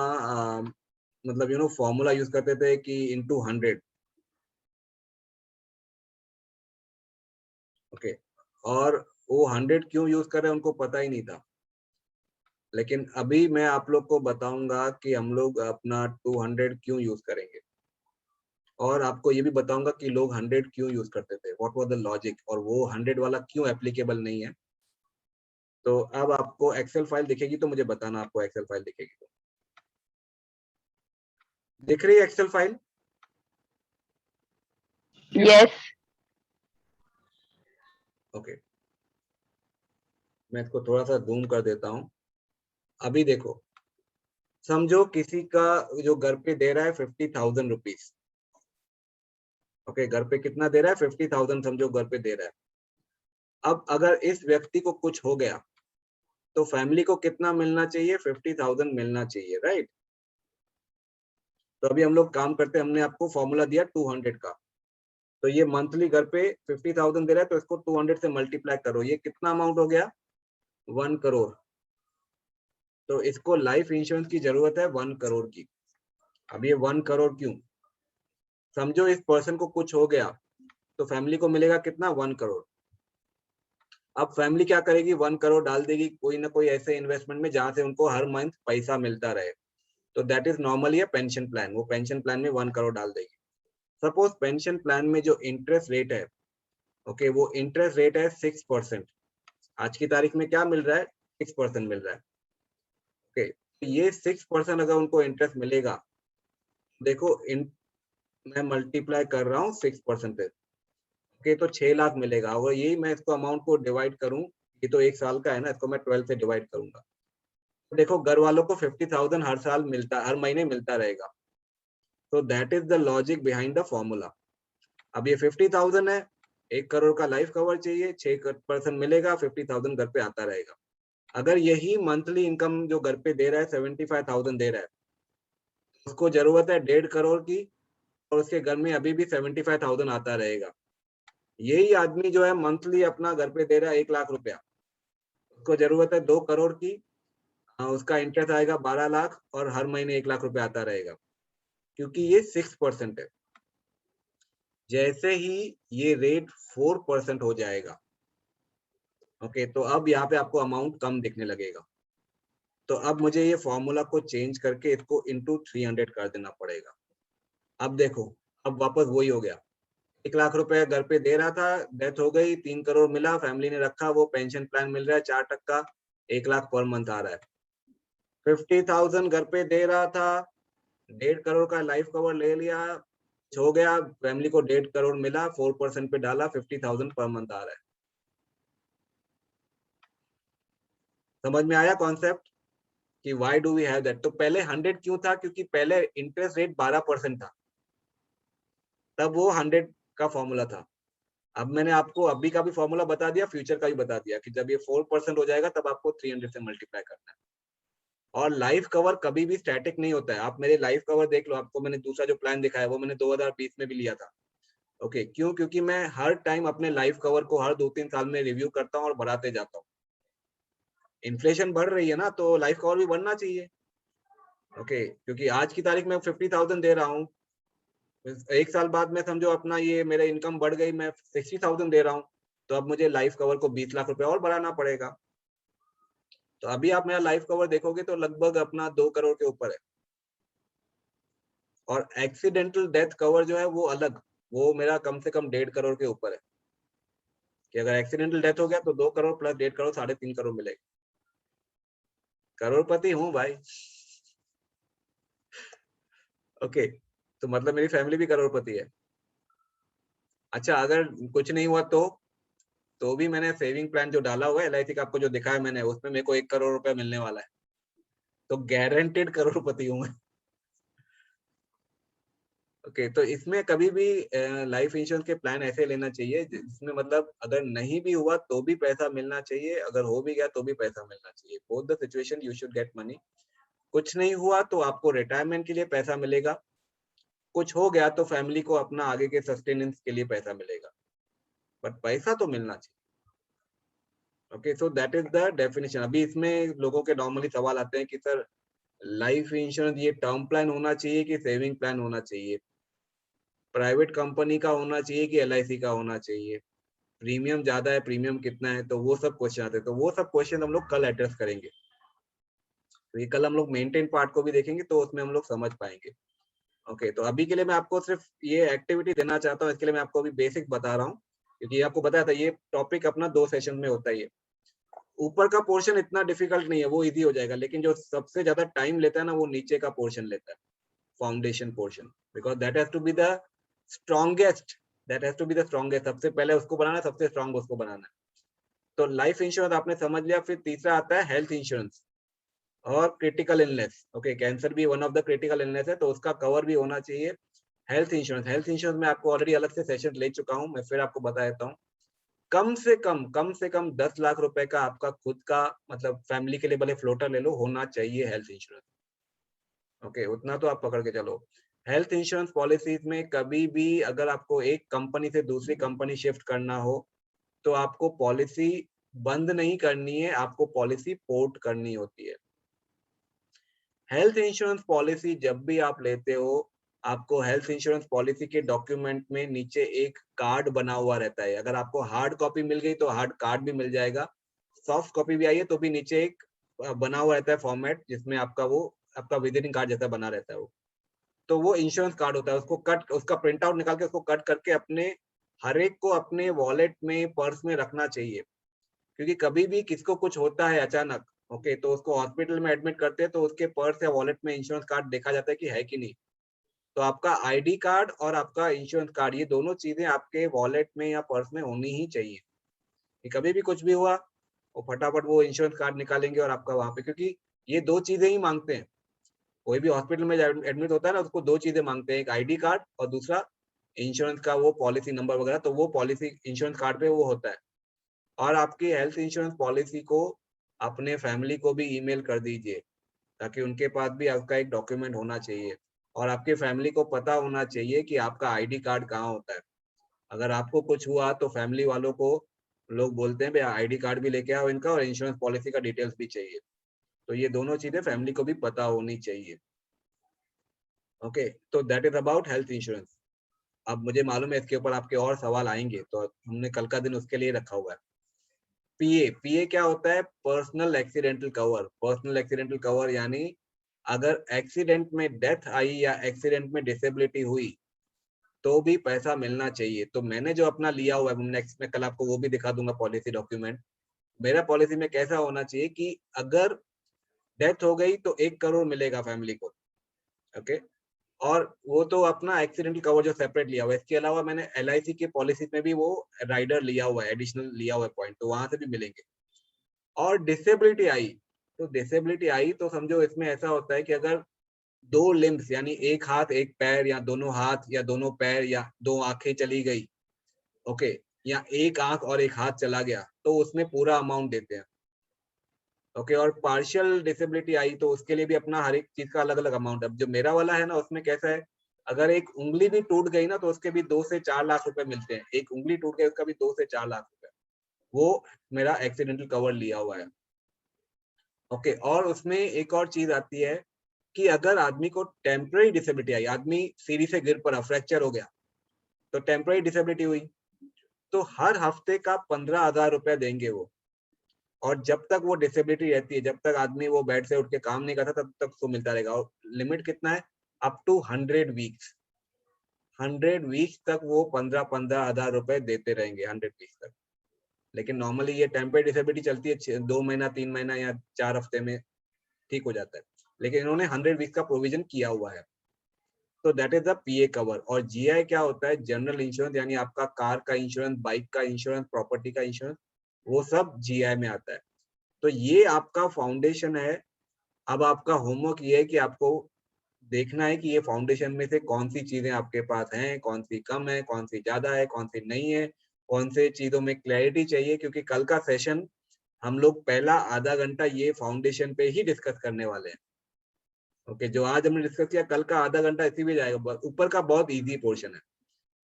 मतलब फॉर्मूला यूज करते थे कि into 100। ओके, और वो 100 क्यों यूज कर रहे हैं उनको पता ही नहीं था, लेकिन अभी मैं आप लोग को बताऊंगा कि हम लोग अपना 200 क्यों यूज करेंगे, और आपको ये भी बताऊंगा कि लोग 100 क्यों यूज करते थे, व्हाट वाज द लॉजिक, और वो 100 वाला क्यों एप्लीकेबल नहीं है। तो अब आपको एक्सेल फाइल दिखेगी तो मुझे बताना, आपको एक्सेल फाइल दिखेगी तो। दिख रही है एक्सेल फाइल? यस। ओके, मैं इसको थोड़ा सा जूम कर देता हूँ। अभी देखो, समझो किसी का जो घर पे दे रहा है 50,000 रुपीज। ओके, घर पे कितना दे रहा है? 50,000 समझो घर पे दे रहा है। अब अगर इस व्यक्ति को कुछ हो गया तो फैमिली को कितना मिलना चाहिए? 50,000 मिलना चाहिए, राइट? तो अभी हम लोग काम करते हैं, हमने आपको फॉर्मूला दिया 200 का, तो ये मंथली घर पे 50,000 दे रहा है, तो इसको 200 से मल्टीप्लाई करो, ये कितना अमाउंट हो गया? 1 करोड़। तो इसको लाइफ इंश्योरेंस की जरूरत है 1 करोड़ की। अब ये 1 करोड़ क्यों? समझो इस पर्सन को कुछ हो गया तो फैमिली को मिलेगा कितना? 1 करोड़। अब फैमिली क्या करेगी? 1 करोड़ डाल देगी कोई ना कोई ऐसे इन्वेस्टमेंट में जहां से उनको हर मंथ पैसा मिलता रहे। तो that is normally a pension plan. वो पेंशन प्लान में 1 करोड़ डाल देगी। सपोज पेंशन प्लान में जो इंटरेस्ट रेट है, ओके, वो इंटरेस्ट रेट है 6%। आज की तारीख में क्या मिल रहा है? 6% मिल रहा है। ओके, ये 6% अगर उनको इंटरेस्ट मिलेगा, देखो मैं मल्टीप्लाई कर रहा हूँ 6% पे, ओके, तो 6 लाख मिलेगा। और यही मैं इसको अमाउंट को डिवाइड करूं, ये तो 1 साल का है ना, इसको मैं 12 से डिवाइड करूंगा, तो देखो घर वालों को 50,000 हर साल मिलता, हर महीने मिलता रहेगा। तो that is the logic behind the formula. अब ये 50,000 है, 1 करोड़ का लाइफ कवर चाहिए, 6% मिलेगा, 50,000 घर पे आता रहेगा। अगर यही मंथली इनकम जो घर पे दे रहा है 75,000 दे रहा है, उसको जरूरत है 1.5 करोड़ की, और उसके घर में अभी भी 75,000 आता रहेगा। यही आदमी जो है मंथली अपना घर पे दे रहा है 1 लाख रुपया, उसको जरूरत है 2 करोड़ की, उसका इंटरेस्ट आएगा 12 लाख और हर महीने 1 लाख रुपया आता रहेगा, क्योंकि ये 6% है। जैसे ही ये रेट 4% हो जाएगा, ओके, तो अब यहाँ पे आपको अमाउंट कम दिखने लगेगा। तो अब मुझे ये फॉर्मूला को चेंज करके इसको इंटू 300 कर देना पड़ेगा। अब देखो, अब वापस वही हो गया। 1 लाख रुपए घर पे दे रहा था, डेथ हो गई, 3 करोड़ मिला, फैमिली ने रखा, वो पेंशन प्लान मिल रहा है 4%, 1 लाख पर मंथ आ रहा है। 50,000 घर पे दे रहा था, 1.5 करोड़ का लाइफ कवर ले लिया, हो गया, फैमिली को 1.5 करोड़ मिला, 4% पे डाला, 50,000 पर मंथ आ रहा है। समझ में आया कॉन्सेप्ट कि why do we have that? तो पहले 100 क्यों था? क्योंकि पहले इंटरेस्ट रेट 12% था, तब वो 100 का फॉर्मूला था। अब मैंने आपको अभी का भी फॉर्मूला बता दिया, फ्यूचर का भी बता दिया कि जब ये 4% हो जाएगा तब आपको 300 से मल्टीप्लाई करना है। और लाइफ कवर कभी भी स्टैटिक नहीं होता है। आप मेरे लाइफ कवर देख लो, आपको मैंने दूसरा जो प्लान दिखाया वो मैंने 2020 में भी लिया था। ओके, क्यों? क्योंकि मैं हर टाइम अपने लाइफ कवर को हर 2-3 साल में रिव्यू करता हूँ और बढ़ाते जाता हूँ। इन्फ्लेशन बढ़ रही है ना, तो लाइफ कवर भी बढ़ना चाहिए। ओके, क्योंकि आज की तारीख में 50,000 दे रहा हूँ, 1 साल बाद में समझो अपना ये मेरा इनकम बढ़ गई, मैं 60,000 दे रहा हूँ, तो अब मुझे लाइफ कवर को 20 लाख रुपए और बढ़ाना पड़ेगा। तो अभी आप मेरा लाइफ कवर देखोगे तो लगभग अपना 2 करोड़ के ऊपर है। और एक्सीडेंटल डेथ कवर जो है वो अलग, वो मेरा कम से कम 1.5 करोड़ के ऊपर है, कि अगर एक्सीडेंटल डेथ हो गया तो 2 करोड़ प्लस 1.5 करोड़ 3.5 करोड़ मिलेगा। करोड़पति हूँ भाई। ओके, तो मतलब मेरी फैमिली भी करोड़पति है। अच्छा, अगर कुछ नहीं हुआ तो भी मैंने सेविंग प्लान जो डाला हुआ है LIC का, आपको जो दिखाया मैंने, उसमें मेरे को 1 करोड़ रुपया मिलने वाला है, तो गारंटेड करोड़पति हूँ मैं। ओके, तो इसमें कभी भी लाइफ इंश्योरेंस के प्लान ऐसे लेना चाहिए जिसमें मतलब अगर नहीं भी हुआ तो भी पैसा मिलना चाहिए, अगर हो भी गया तो भी पैसा मिलना चाहिए। Both the situation you should get money. कुछ नहीं हुआ तो आपको रिटायरमेंट के लिए पैसा मिलेगा, कुछ हो गया तो फैमिली को अपना आगे के सस्टेनेंस के लिए पैसा मिलेगा, बट पैसा तो मिलना चाहिए। Okay, so that is the definition. अभी इसमें लोगों के नॉर्मली सवाल आते हैं कि सर लाइफ इंश्योरेंस ये टर्म प्लान होना चाहिए कि सेविंग प्लान होना चाहिए, प्राइवेट कंपनी का होना चाहिए कि LIC का होना चाहिए, प्रीमियम ज्यादा है, प्रीमियम कितना है, तो वो सब क्वेश्चन आते हैं। तो वो सब क्वेश्चन हम लोग कल एड्रेस करेंगे। तो ये कल हम लोग मेंटेन पार्ट को भी देखेंगे, तो उसमें हम लोग समझ पाएंगे। ओके, तो अभी के लिए मैं आपको सिर्फ ये एक्टिविटी देना चाहता हूँ, इसके लिए मैं आपको अभी बेसिक बता रहा हूँ, क्योंकि आपको बताया था ये टॉपिक अपना 2 सेशन में होता है। ऊपर का पोर्शन इतना डिफिकल्ट नहीं है, वो इजी हो जाएगा, लेकिन जो सबसे ज्यादा टाइम लेता है ना, वो नीचे का पोर्शन लेता है, foundation portion, because that has to be the strongest, सबसे पहले उसको बनाना, सबसे स्ट्रॉन्ग उसको बनाना है। तो लाइफ इंश्योरेंस आपने समझ लिया। फिर तीसरा आता है हेल्थ इंश्योरेंस और क्रिटिकल इलनेस। ओके, कैंसर भी one of the critical illness है, तो उसका कवर भी होना चाहिए। हेल्थ इंश्योरेंस में आपको ऑलरेडी अलग से सेशन ले चुका हूं, मैं फिर आपको बता देता हूँ। कम से कम 10 लाख रुपए का आपका खुद का, मतलब फैमिली के लिए भले फ्लोटर ले लो, होना चाहिए हेल्थ इंश्योरेंस। ओके, उतना तो आप पकड़ के चलो। हेल्थ इंश्योरेंस पॉलिसीज में कभी भी अगर आपको एक कंपनी से दूसरी कंपनी शिफ्ट करना हो तो आपको पॉलिसी बंद नहीं करनी है, आपको पॉलिसी पोर्ट करनी होती है। हेल्थ इंश्योरेंस पॉलिसी जब भी आप लेते हो, आपको हेल्थ इंश्योरेंस पॉलिसी के डॉक्यूमेंट में नीचे एक कार्ड बना हुआ रहता है। अगर आपको हार्ड कॉपी मिल गई तो हार्ड कार्ड भी मिल जाएगा, सॉफ्ट कॉपी भी आई है तो भी नीचे एक बना हुआ रहता है फॉर्मेट, जिसमें आपका विजिटिंग कार्ड जैसा बना रहता है। वो तो वो इंश्योरेंस कार्ड होता है, उसका प्रिंट आउट निकाल के उसको कट करके अपने हर एक को अपने वॉलेट में, पर्स में रखना चाहिए। क्योंकि कभी भी किसको कुछ होता है अचानक, ओके, तो उसको हॉस्पिटल में एडमिट करते हैं तो उसके पर्स या वॉलेट में इंश्योरेंस कार्ड देखा जाता है कि है कि नहीं। तो आपका आईडी कार्ड और आपका इंश्योरेंस कार्ड, ये दोनों चीजें आपके वॉलेट में या पर्स में होनी ही चाहिए कि कभी भी कुछ भी हुआ वो फटाफट वो इंश्योरेंस कार्ड निकालेंगे और आपका वहां पे, क्योंकि ये दो चीजें ही मांगते हैं। कोई भी हॉस्पिटल में एडमिट होता है ना, उसको दो चीजें मांगते हैं, एक आईडी कार्ड और दूसरा इंश्योरेंस का वो पॉलिसी नंबर वगैरह। तो वो पॉलिसी इंश्योरेंस कार्ड पे वो होता है। और आपकी हेल्थ इंश्योरेंस पॉलिसी को अपने फैमिली को भी ईमेल कर दीजिए, ताकि उनके पास भी आपका एक डॉक्यूमेंट होना चाहिए और आपके फैमिली को पता होना चाहिए कि आपका आईडी कार्ड कहाँ होता है। अगर आपको कुछ हुआ तो फैमिली वालों को लोग बोलते हैं भाई आईडी कार्ड भी लेके आओ इनका, और इंश्योरेंस पॉलिसी का डिटेल्स भी चाहिए। तो ये दोनों चीजें फैमिली को भी पता होनी चाहिए। ओके, तो that is about health insurance. अब मुझे मालूम है इसके ऊपर आपके और सवाल आएंगे, तो हमने कल का दिन उसके लिए रखा हुआ है। पीए क्या होता है? Personal accidental cover. Personal accidental cover यानी अगर एक्सीडेंट में डेथ आई या एक्सीडेंट में डिसेबिलिटी हुई तो भी पैसा मिलना चाहिए। तो मैंने जो अपना लिया हुआ है, नेक्स्ट में कल आपको वो भी दिखा दूंगा पॉलिसी डॉक्यूमेंट। मेरा पॉलिसी में कैसा होना चाहिए कि अगर डेथ हो गई तो 1 करोड़ मिलेगा फैमिली को। ओके, और वो तो अपना एक्सीडेंटल कवर जो सेपरेट लिया हुआ है। इसके अलावा मैंने LIC के पॉलिसी में भी वो राइडर लिया हुआ है, एडिशनल लिया हुआ है पॉइंट, तो वहां से भी मिलेंगे। और डिसेबिलिटी आई तो समझो इसमें ऐसा होता है कि अगर 2 लिम्स यानी एक हाथ एक पैर, या दोनों हाथ या दोनों पैर या 2 आंखें चली गई, ओके, या एक आंख और एक हाथ चला गया, तो उसमें पूरा अमाउंट देते हैं। ओके, और पार्शियल डिसेबिलिटी आई तो उसके लिए भी अपना हर एक चीज का अलग अलग अमाउंट है। अब जो मेरा वाला है ना, उसमें कैसा है, अगर एक उंगली भी टूट गई ना तो उसके भी 2 से 4 लाख रुपए मिलते हैं। एक उंगली टूट गई उसका भी 2 से 4 लाख रुपए, वो मेरा एक्सीडेंटल कवर लिया हुआ है। ओके, और उसमें एक और चीज आती है कि अगर आदमी को टेम्पररी डिसेबिलिटी आई, आदमी सीढ़ी से गिर पड़ा, फ्रैक्चर हो गया, तो टेम्पररी डिसेबिलिटी हुई, तो हर हफ्ते का 15,000 रुपए देंगे वो। और जब तक वो डिसेबिलिटी रहती है, जब तक आदमी वो बेड से उठ के काम नहीं करता, तब तक उसको मिलता रहेगा। और लिमिट कितना है? Up to 100 weeks. 100 वीक्स तक वो 15,000 रुपए देते रहेंगे, 100 वीक्स तक। लेकिन नॉर्मली ये टेम्पररी डिसेबिलिटी चलती है 2 महीना, 3 महीना या 4 हफ्ते में ठीक हो जाता है, लेकिन इन्होंने 100 वीक्स का प्रोविजन किया हुआ है। तो that is the PA cover. और जीआई क्या होता है? जनरल इंश्योरेंस, यानी आपका कार का इंश्योरेंस, बाइक का इंश्योरेंस, प्रॉपर्टी का इंश्योरेंस, वो सब जीआई में आता है। तो ये आपका फाउंडेशन है। अब आपका होमवर्क ये है कि आपको देखना है कि ये फाउंडेशन में से कौन सी चीजें आपके पास हैं, कौन सी कम है, कौन सी ज्यादा है, कौन सी नहीं है, कौन से चीजों में क्लैरिटी चाहिए। क्योंकि कल का सेशन हम लोग पहला आधा घंटा ये फाउंडेशन पे ही डिस्कस करने वाले हैं। ओके, जो आज हमने डिस्कस किया, कल का आधा घंटा इसी में जाएगा। ऊपर का बहुत इजी पोर्शन है,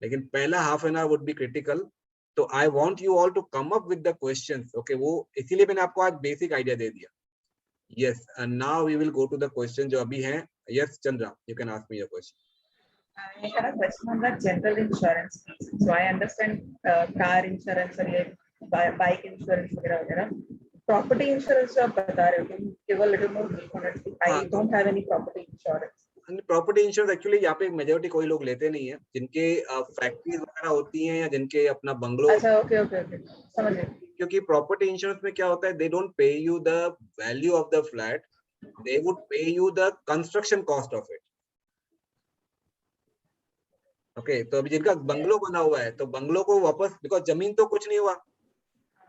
लेकिन पहला half an hour would be critical. तो I want you all to come up with the questions. Okay, वो इसीलिए मैंने आपको आज बेसिक आइडिया दे दिया। Yes, and now we will go to the question जो अभी हैं। Yes Chandra, you can ask me your question. I have a question on the general insurance. So I understand car insurance और ये bike insurance वगैरह. Property insurance जो आप बता रहे हो, can you give a little more brief on it? I don't have any property insurance. Property insurance actually यहाँ पे मेजोरिटी कोई लोग लेते नहीं है, जिनके फैक्ट्रीज वगैरह होती हैं या जिनके अपना बंगलो। अच्छा, ओके, समझ गए। क्योंकि प्रॉपर्टी इंश्योरेंस में क्या होता है, they don't pay you the value of the flat, they would pay you the construction cost of it. Okay, तो अभी जिनका बंगलो बना हुआ है तो बंगलो को वापस, बिकॉज जमीन तो कुछ नहीं हुआ,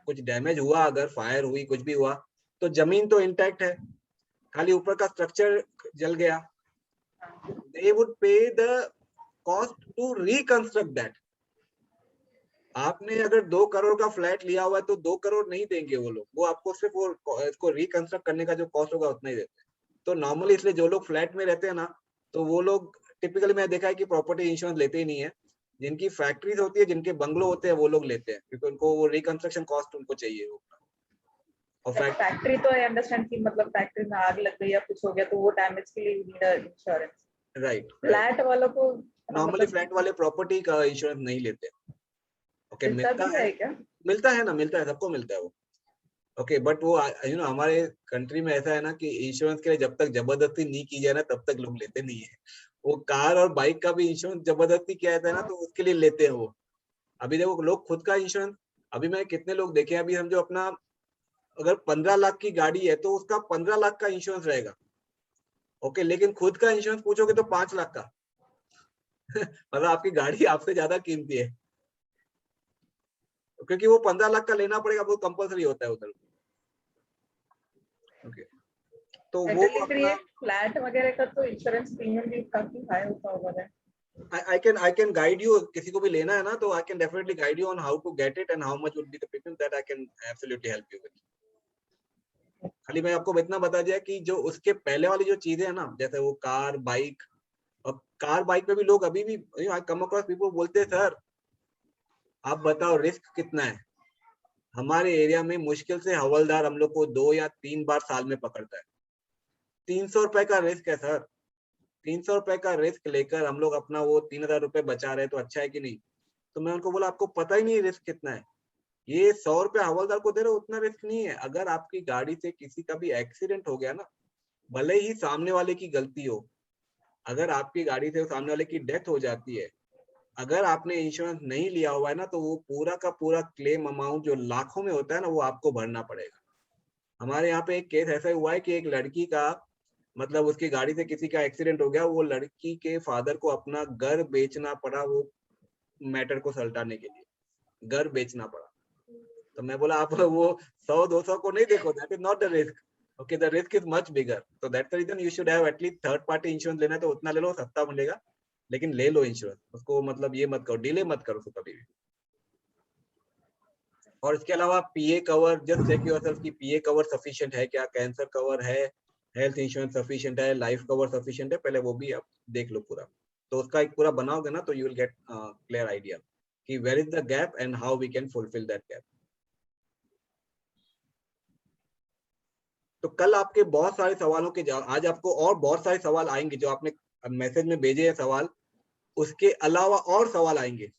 कुछ डैमेज हुआ, अगर फायर हुई, कुछ भी हुआ, तो जमीन तो इंटैक्ट है, खाली ऊपर का स्ट्रक्चर जल गया। They would pay the cost to reconstruct that. आपने अगर 2 करोड़ का फ्लैट लिया हुआ है तो 2 करोड़ नहीं देंगे वो लोग, वो आपको सिर्फ वो इसको रिकंस्ट्रक्ट करने का जो कॉस्ट होगा उतना ही देते हैं। तो नॉर्मली इसलिए जो लोग फ्लैट में रहते हैं ना, तो वो लोग टिपिकली मैं देखा है कि प्रॉपर्टी इंश्योरेंस लेते ही नहीं है। जिनकी फैक्ट्रीज होती है, जिनके बंगलो होते हैं, वो लोग लेते हैं, क्योंकि उनको वो रिकंस्ट्रक्शन कॉस्ट उनको चाहिए वो। और फैक्ट्री तो आई अंडरस्टैंड कि मतलब फैक्ट्री में आग लग गई या कुछ हो गया तो वो डैमेज के लिए नीड इंश्योरेंस, राइट। फ्लैट वालों को नॉर्मली फ्लैट वाले प्रॉपर्टी का इंश्योरेंस नहीं लेते। ओके, मिलता है क्या? मिलता है ना, मिलता है, सबको मिलता है वो। ओके, बट वो यू नो हमारे कंट्री में ऐसा है ना कि इंश्योरेंस के लिए जब तक जबरदस्ती नहीं की जाए ना, तब तक लोग लेते नहीं है। वो कार और बाइक का भी इंश्योरेंस जबरदस्ती किया जाता है ना, तो उसके लिए लेते हैं वो। अभी देखो लोग खुद का इंश्योरेंस, अभी मैं कितने लोग देखे, अभी हम जो अपना अगर 15 लाख की गाड़ी है तो उसका 15 लाख का इंश्योरेंस रहेगा। ओके, लेकिन खुद का इंश्योरेंस पूछोगे तो 5 लाख का मतलब आपकी गाड़ी आपसे ज्यादा कीमती है, क्योंकि वो 15 लाख का लेना पड़ेगा, वो कंपलसरी होता है उधर। ओके, तो वो अपना फ्लैट वगैरह का तो इंश्योरेंस प्रीमियम भी काफी हाई होता होगा। I can guide you, किसी को भी लेना है ना तो I can definitely guide you on how to get it and how much would be the premium, that I can absolutely help you with. खाली मैं आपको इतना बता दिया कि जो उसके पहले वाली जो चीजें है ना, जैसे वो कार बाइक, और कार बाइक में भी लोग अभी भी I come across people बोलते हैं सर आप बताओ रिस्क कितना है। हमारे एरिया में मुश्किल से हवलदार हम लोग को 2 या 3 बार साल में पकड़ता है। 300 रुपए का रिस्क है सर, 300 रुपए का रिस्क लेकर हम लोग अपना वो 3000 रुपए बचा रहे तो अच्छा है कि नहीं। तो मैं उनको बोला आपको पता ही नहीं रिस्क कितना है, ये 100 रुपए हवलदार को दे रहे हो, उतना रिस्क नहीं है। अगर आपकी गाड़ी से किसी का भी एक्सीडेंट हो गया ना, भले ही सामने वाले की गलती हो, अगर आपकी गाड़ी से सामने वाले की डेथ हो जाती है, अगर आपने इंश्योरेंस नहीं लिया हुआ है ना, तो वो पूरा का पूरा क्लेम अमाउंट जो लाखों में होता है ना, वो आपको भरना पड़ेगा। हमारे यहाँ पे एक केस ऐसा हुआ है कि एक लड़की का मतलब उसकी गाड़ी से किसी का एक्सीडेंट हो गया, वो लड़की के फादर को अपना घर बेचना पड़ा, वो मैटर को सलटाने के लिए घर बेचना पड़ा। तो मैं बोला आप वो 100-200 को नहीं देखो, that is not the risk. Okay, the risk is much bigger, तो that's the reason you should have at least third party insurance. लेना है तो उतना ले लो, सस्ता मिलेगा, लेकिन ले लो इंश्योरेंस। उसको मतलब ये मत करो, डिले मत करो उसको कभी भी। और इसके अलावा पीए कवर, जस्ट चेक योरसेल्फ कि पीए कवर सफिशिएंट है क्या, कैंसर कवर है, हेल्थ इंश्योरेंस सफिशिएंट है, लाइफ कवर सफिशिएंट है, पहले वो भी आप देख लो पूरा। तो उसका एक पूरा बनाओगे ना तो you will get clear idea कि where is the gap and how we can fulfil that gap. तो कल आपके बहुत सारे सवालों के जवाब, आज आपको और बहुत सारे सवाल आएंगे जो आपने मैसेज में भेजे हैं सवाल, उसके अलावा और सवाल आएंगे।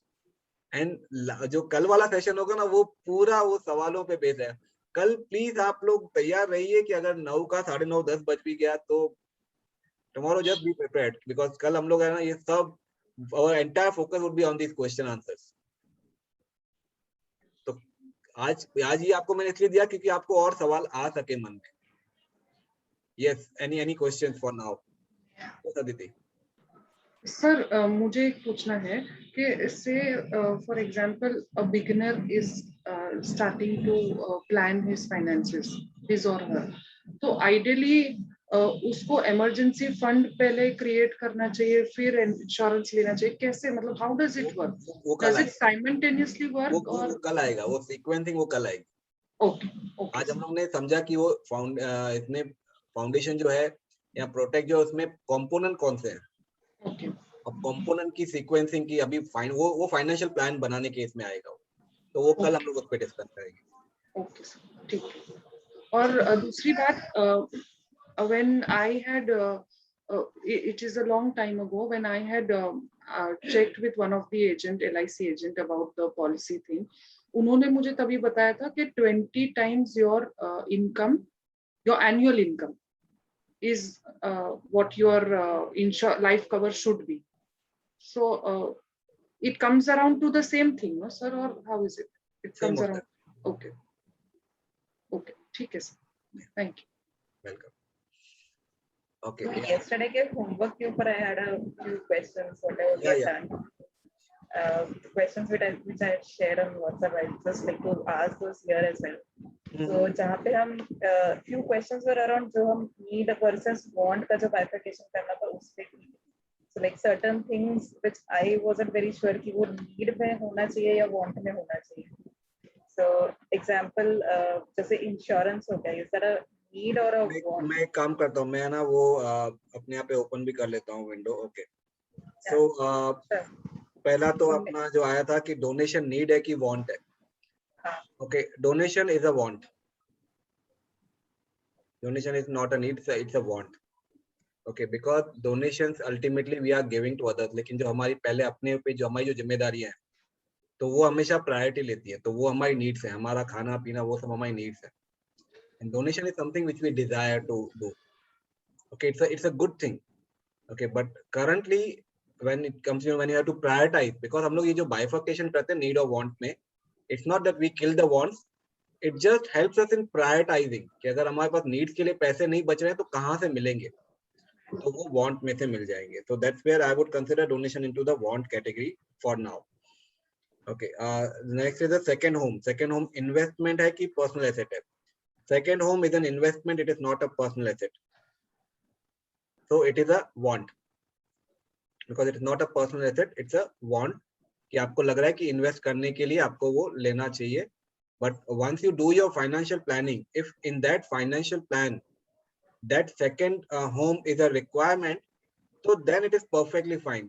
एंड जो कल वाला सेशन होगा ना, वो पूरा वो सवालों पे बेस्ड है। कल प्लीज आप लोग तैयार रहिए कि अगर 9 का 9:30 10 बज भी गया तो tomorrow just be prepared, because कल हम लोग है ना ये सब our entire focus would be on these question answers. तो आज ये आपको मैंने इसलिए दिया क्योंकि आपको और सवाल आ सके मन में। Yes, any questions for now? Aditi. Sir मुझे पूछना है कि से for example a beginner is starting to plan his finances, his और हर, तो आइडियली उसको इमरजेंसी फंड पहले क्रिएट करना चाहिए, फिर इंश्योरेंस लेना चाहिए, कैसे, मतलब how does it work? Does it simultaneously work? और वो कल आएगा, वो सीक्वेंसिंग वो कल आएगी। ओके, आज हम लोग ने समझा कि वो इसमें फाउंडेशन जो है या प्रोटेक्ट जो, उसमें कंपोनेंट कौन से हैं। ओके, अब कंपोनेंट की सीक्वेंसिंग की अभी वो फाइनेंशियल प्लान बनाने के इसमें आएगा, तो वो कल हम लोग उस पे डिस्कस करेंगे। ओके सर, ठीक है। और दूसरी बात, when I had it is a long time ago when I had checked with one of the agent, LIC agent, about the policy thing. उन्होंने मुझे तभी बताया था कि 20 times your income, your annual income is what your life cover should be. So it comes around to the same thing, no sir, or how is it? It comes around. Okay, okay, ठीक है sir, thank you. Welcome. Okay. So yesterday के homework के ऊपर I had a few questions whatever we have done. Questions which I shared on WhatsApp. I just like to ask those here as well. So जहाँ पे हम few questions were around जो हम need versus want का जो bifurcation करना था उस पे। So like certain things which I wasn't very sure कि वो need में होना चाहिए या want में होना चाहिए. So example जैसे insurance हो गया, is that a need or a want? मैं एक काम करता हूँ, मैं ना वो अपने यहाँ पे ओपन भी कर लेता हूँ विंडो. ओके, सो पहला तो अपना जो आया था कि डोनेशन नीड है कि वांट है. Okay, donation is a want. Donation is not a need, it's a want. Okay, because donations ultimately we are giving to others. लेकिन जो हमारी पहले अपने पे जो हमारी जो जिम्मेदारियां हैं, तो वो हमेशा प्रायोरिटी लेती है. तो वो हमारी नीड्स है, हमारा खाना पीना वो सब हमारी नीड्स है. And donation is something which we desire to do. Okay, it's a good thing. Okay, but currently when it comes to when you have to prioritize, because हम लोग ये जो bifurcation करते हैं need or want में, it's not that we kill the wants. It just helps us in prioritizing कि अगर हमारे पास नीड्स के लिए पैसे नहीं बच रहे हैं तो कहाँ से मिलेंगे, तो वो वांट में से मिल जाएंगे. So that's where I would consider donation into the want category for now. Okay, next is the second home. Second home investment है कि personal asset है. Second home is an investment, it is not a personal asset. So it is a want because it is not a personal asset, it's a want कि आपको लग रहा है कि invest करने के लिए आपको वो लेना चाहिए. But once you do your financial planning, if in that financial plan, that second home is a requirement, so then it is perfectly fine.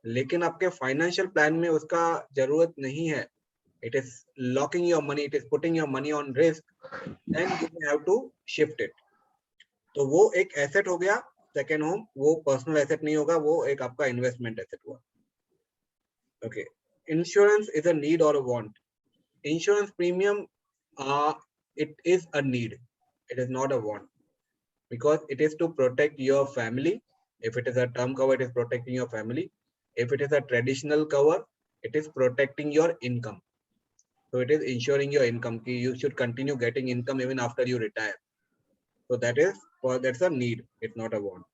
लेकिन आपके financial plan में उसका जरूरत नहीं है, it is locking your money, it is putting your money on risk, then you have to shift it. तो वो एक asset हो गया second home, वो personal asset नहीं होगा, वो एक आपका investment asset हुआ. Okay, insurance is a need or a want. Insurance premium, it is a need, it is not a want, because it is to protect your family. If it is a term cover, it is protecting your family. If it is a traditional cover, it is protecting your income. So it is ensuring your income, कि you should continue getting income even after you retire. So that's a need, it's not a want.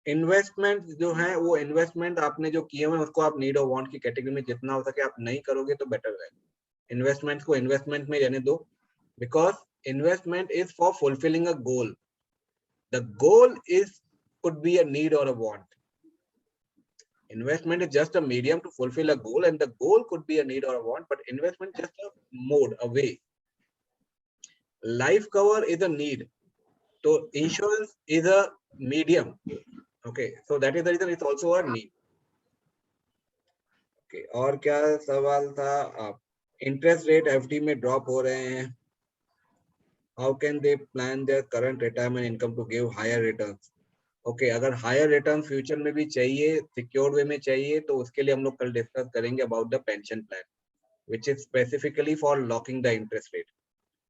Investment जो है वो investment आपने जो किए हुए उसको आप नीड और वांट की कैटेगरी में जितना हो सके आप नहीं करोगे तो बेटर है. इन्वेस्टमेंट को इन्वेस्टमेंट में रहने दो, because investment is for fulfilling a goal. The goal is could be a need or a want. Investment is just a medium to fulfill a goal, and the goal could be a need or a want, but investment just a mode, a way. Life cover is a need, so insurance is a medium. Okay, so that is the reason it's also a need. Okay, और क्या सवाल था? Interest rate FD में drop हो रहे हैं. How can they plan their current retirement income to give higher returns? Okay, अगर higher return future में भी चाहिए, सिक्योर्ड वे में चाहिए, तो उसके लिए हम लोग कल डिस्कस करेंगे about the pension plan which is specifically for locking the interest rate.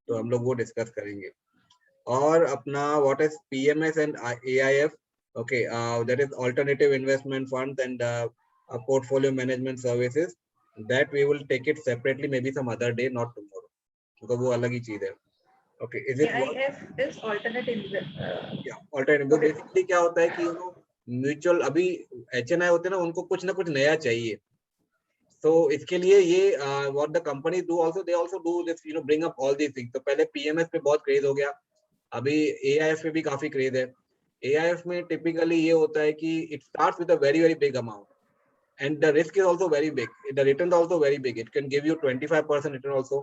तो हम लोग वो डिस्कस करेंगे. और अपना what is PMS and AIF? Okay, that is alternative investment funds and portfolio management services, that we will take it separately, maybe some other day, not tomorrow, because वो अलग ही चीज है. Okay, is it AIF is alternative? Yeah, alternative. तो basically क्या होता है कि mutual अभी HNI होते हैं ना, उनको कुछ ना कुछ नया चाहिए. तो इसके लिए ये what the companies do also, they also do this, bring up all these things. तो पहले PMS पे बहुत क्रेज हो गया, अभी AIF पे भी काफी क्रेज है. AIF में टिपिकली ये होता है कि it starts with a very very big amount. And the risk is also very big. The return is also very big. It can give you 25% return also.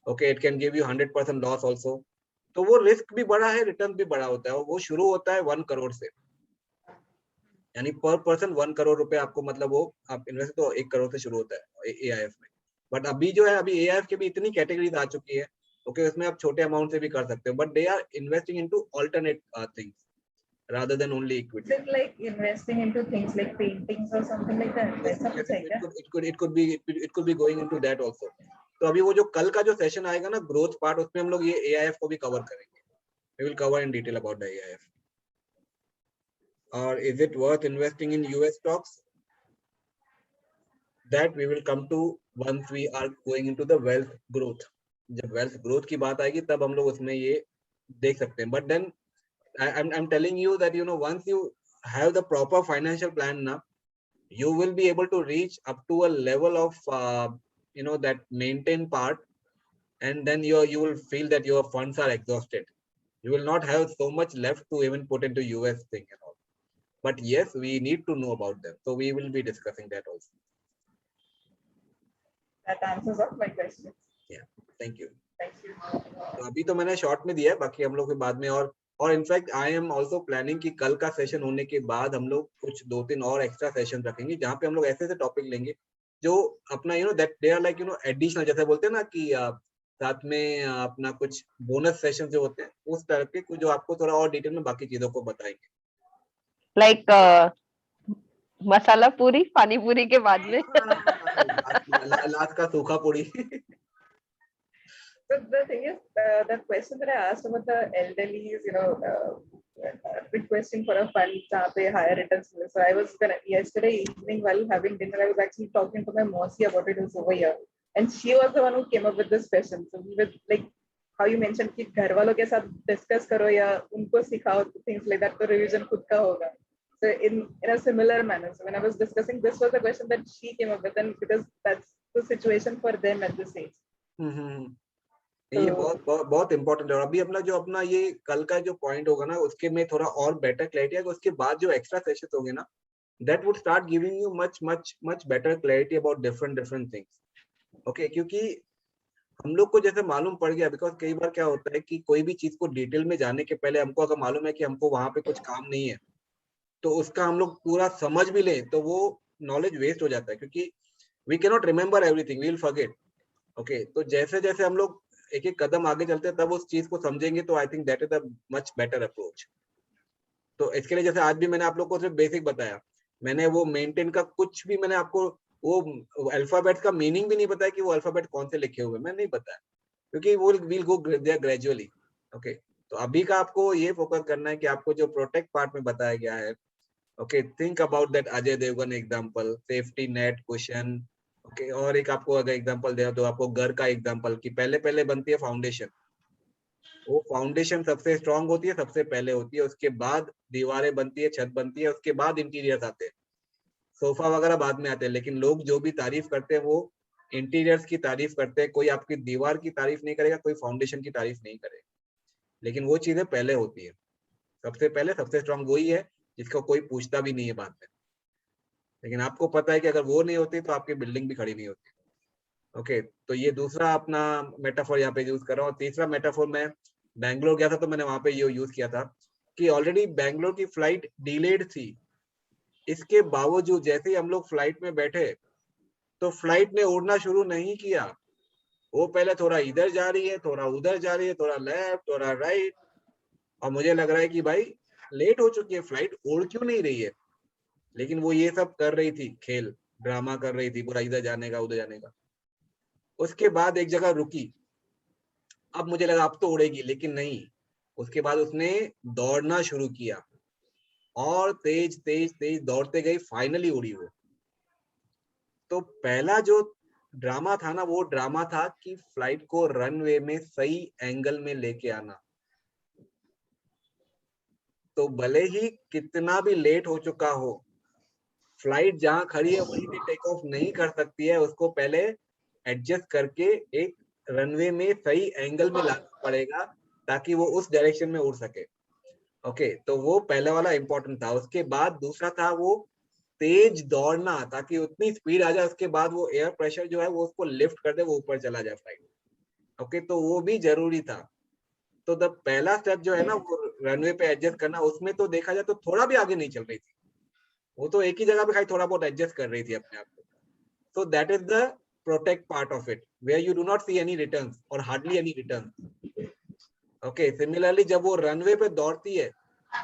Okay, it can give you 100% loss also. तो वो risk भी बड़ा है, return भी बड़ा होता है. वो शुरू होता है 1 करोड़ से, यानी पर पर्सन 1 करोड़ रुपए आपको, मतलब वो आप इन्वेस्ट तो 1 करोड़ से शुरू होता है AIF में. बट अभी जो है, अभी AIF के भी इतनी कैटेगरीज आ चुकी है. ओके, उसमें आप छोटे अमाउंट से भी कर सकते हो, but they are investing into alternate things rather than only equity. Is it like investing into things like paintings or something like that? It could be going into that also. तो अभी वो जो कल का जो सेशन आएगा ना, growth part, उसमें हम लोग ये AIF को भी कवर करेंगे. We will cover in detail about the AIF. Or is it worth investing in US stocks? That we will come to once we are going into the wealth growth. जब wealth growth की बात आएगी तब हम लोग उसमें ये देख सकते हैं. But then I'm telling you that once you have the proper financial plan now, you will be able to reach up to a level of that maintain part, and then you will feel that your funds are exhausted. You will not have so much left to even put into US thing and all. but yes, we need to know about them, so we will be discussing that also. That answers all my questions. Yeah, thank you. Thank you. तो अभी तो मैंने short में दिया है, बाकी हम लोग फिर बाद में और in fact I am also planning कि कल का सेशन होने के बाद हम लोग कुछ 2-3 और एक्स्ट्रा सेशन रखेंगे जहाँ पे हम लोग ऐसे टॉपिक लेंगे जो अपना that they are like additional, जैसे बोलते हैं ना कि साथ में अपना कुछ बोनस सेशन जो होते हैं उस तरह के कुछ जो आपको थोड़ा और डिटेल में बाकी चीजों को बताएंगे, लाइक मसाला पूरी पानी पूरी के बाद में लास्ट का सूखा पूरी. So the thing is, the question that I asked about the elderly is, requesting for a fund जहाँ पे higher returns. So I was yesterday evening while having dinner, I was actually talking to my Mosi about it over here, and she was the one who came up with this question. So we were like, how you mentioned कि घर वालों के साथ discuss करो या उनको सिखाओ, things like that, तो revision खुद का होगा. So in a similar manner, so when I was discussing, this was the question that she came up with, and because that's the situation for them at this age. ये बहुत important है. और अभी अपना ये कल का जो पॉइंट होगा ना, उसके में थोड़ा और बेटर क्लैरिटी है. उसके बाद जो एक्स्ट्रा सेशन होंगे ना, that would start giving you much better clarity about different things. Okay, क्योंकि हम लोग को जैसे मालूम पड़ गया, बिकॉज कई बार क्या होता है कि कोई भी चीज को डिटेल में जाने के पहले हमको अगर मालूम है कि हमको वहां पे कुछ काम नहीं है, तो उसका हम लोग पूरा समझ भी लें तो वो नॉलेज वेस्ट हो जाता है, क्योंकि we can not remember everything, we will forget. Okay, तो जैसे जैसे हम लोग एक कदम आगे चलते हैं तब उस चीज को समझेंगे, तो I think that is a much better approach. तो इसके लिए जैसे आज भी मैंने आप लोग को सिर्फ बेसिक बताया, मैंने वो मेंटेन का कुछ भी मैंने आपको वो अल्फाबेट का मीनिंग भी नहीं बताया कि वो अल्फाबेट कौन से लिखे हुए, मैंने नहीं बताया, क्योंकि वो will go there gradually. Okay, तो अभी का आपको ये फोकस करना है कि आपको जो प्रोटेक्ट पार्ट में बताया गया है, okay, think about that Ajay Devgan example, safety net question. Okay, और एक आपको अगर एग्जांपल दे तो आपको घर का एग्जांपल कि पहले बनती है फाउंडेशन. वो फाउंडेशन सबसे स्ट्रांग होती है, सबसे पहले होती है, उसके बाद दीवारें बनती है, छत बनती है, उसके बाद इंटीरियर्स आते हैं, सोफा वगैरह बाद में आते हैं. लेकिन लोग जो भी तारीफ करते हैं वो इंटीरियर्स की तारीफ करते हैं. कोई आपकी दीवार की तारीफ नहीं करेगा, कोई फाउंडेशन की तारीफ नहीं करेगा, लेकिन वो चीजें पहले होती है. सबसे पहले सबसे स्ट्रांग वही है जिसको कोई पूछता भी नहीं है बाद में. लेकिन आपको पता है कि अगर वो नहीं होती तो आपकी बिल्डिंग भी खड़ी नहीं होती. ओके, तो ये दूसरा अपना मेटाफोर यहाँ पे यूज कर रहा हूँ. तीसरा मेटाफोर, मैं बैंगलोर गया था तो मैंने वहां पे ये यूज किया था कि ऑलरेडी बैंगलोर की फ्लाइट डिलेड थी. इसके बावजूद जैसे ही हम लोग फ्लाइट में बैठे तो फ्लाइट ने उड़ना शुरू नहीं किया. वो पहले थोड़ा इधर जा रही है, थोड़ा उधर जा रही है, थोड़ा लेफ्ट, थोड़ा राइट, और मुझे लग रहा है कि भाई लेट हो चुकी है फ्लाइट, उड़ क्यों नहीं रही है. लेकिन वो ये सब कर रही थी, खेल ड्रामा कर रही थी पूरा, इधर जाने का उधर जाने का. उसके बाद एक जगह रुकी, अब मुझे लगा अब तो उड़ेगी, लेकिन नहीं. उसके बाद उसने दौड़ना शुरू किया और तेज तेज तेज दौड़ते गई, फाइनली उड़ी वो. तो पहला जो ड्रामा था ना, वो ड्रामा था कि फ्लाइट को रनवे में सही एंगल में लेके आना. तो भले ही कितना भी लेट हो चुका हो, फ्लाइट जहां खड़ी है वहीं पे टेक ऑफ नहीं कर सकती है, उसको पहले एडजस्ट करके एक रनवे में सही एंगल में लाना पड़ेगा ताकि वो उस डायरेक्शन में उड़ सके. ओके, तो वो पहला वाला इंपॉर्टेंट था. उसके बाद दूसरा था वो तेज दौड़ना, ताकि उतनी स्पीड आ जाए, उसके बाद वो एयर प्रेशर जो है वो उसको लिफ्ट कर दे, वो ऊपर चला जाए फ्लाइट. ओके, तो वो भी जरूरी था. तो द पहला स्टेप जो है ना वो रनवे पे एडजस्ट करना, उसमें तो देखा जाए तो थोड़ा भी आगे नहीं चल रही थी, वो तो एक ही जगह पे खाली थोड़ा बहुत एडजस्ट कर रही थी अपने आप को. So that is the protect part of it, where you do not see any returns और hardly any return. Okay, similarly जब वो रनवे पे दौड़ती है,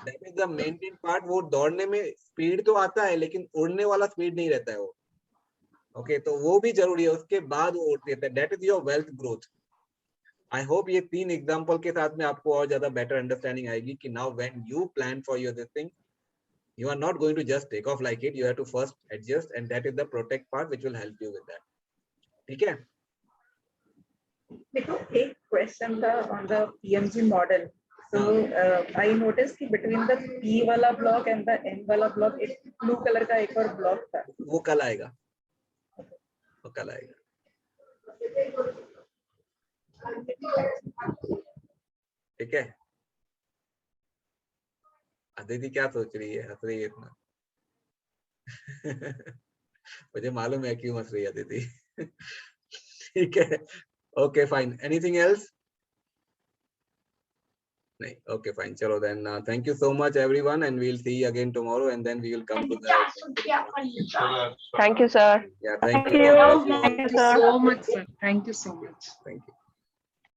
that is the maintain part. वो दौड़ने में स्पीड तो आता है लेकिन उड़ने वाला स्पीड नहीं रहता है वो. ओके, तो वो भी जरूरी है. उसके बाद वो उड़ती है, that is your wealth growth. I hope ये 3 एग्जांपल के साथ में आपको और ज्यादा बेटर अंडरस्टैंडिंग आएगी कि now when you plan for your this thing, you are not going to just take off like it, you have to first adjust, and that is the protect part which will help you with that. ठीक है. देखो, एक question था on the PMG model. So I noticed कि between the P वाला block and the N वाला block एक blue color का एक और block था. वो कल आएगा, वो कल आएगा. ठीक है. अदिति क्या सोच रही है, हंस रही है इतना? मुझे मालूम है क्यों हंस रही है अदिति। ठीक है, ओके फाइन। Anything else? नहीं, ओके फाइन, चलो then thank you so much everyone and we will see again tomorrow and then we will come to the thank you sir. yeah, thank you so much, sir. Thank you so much. Thank you.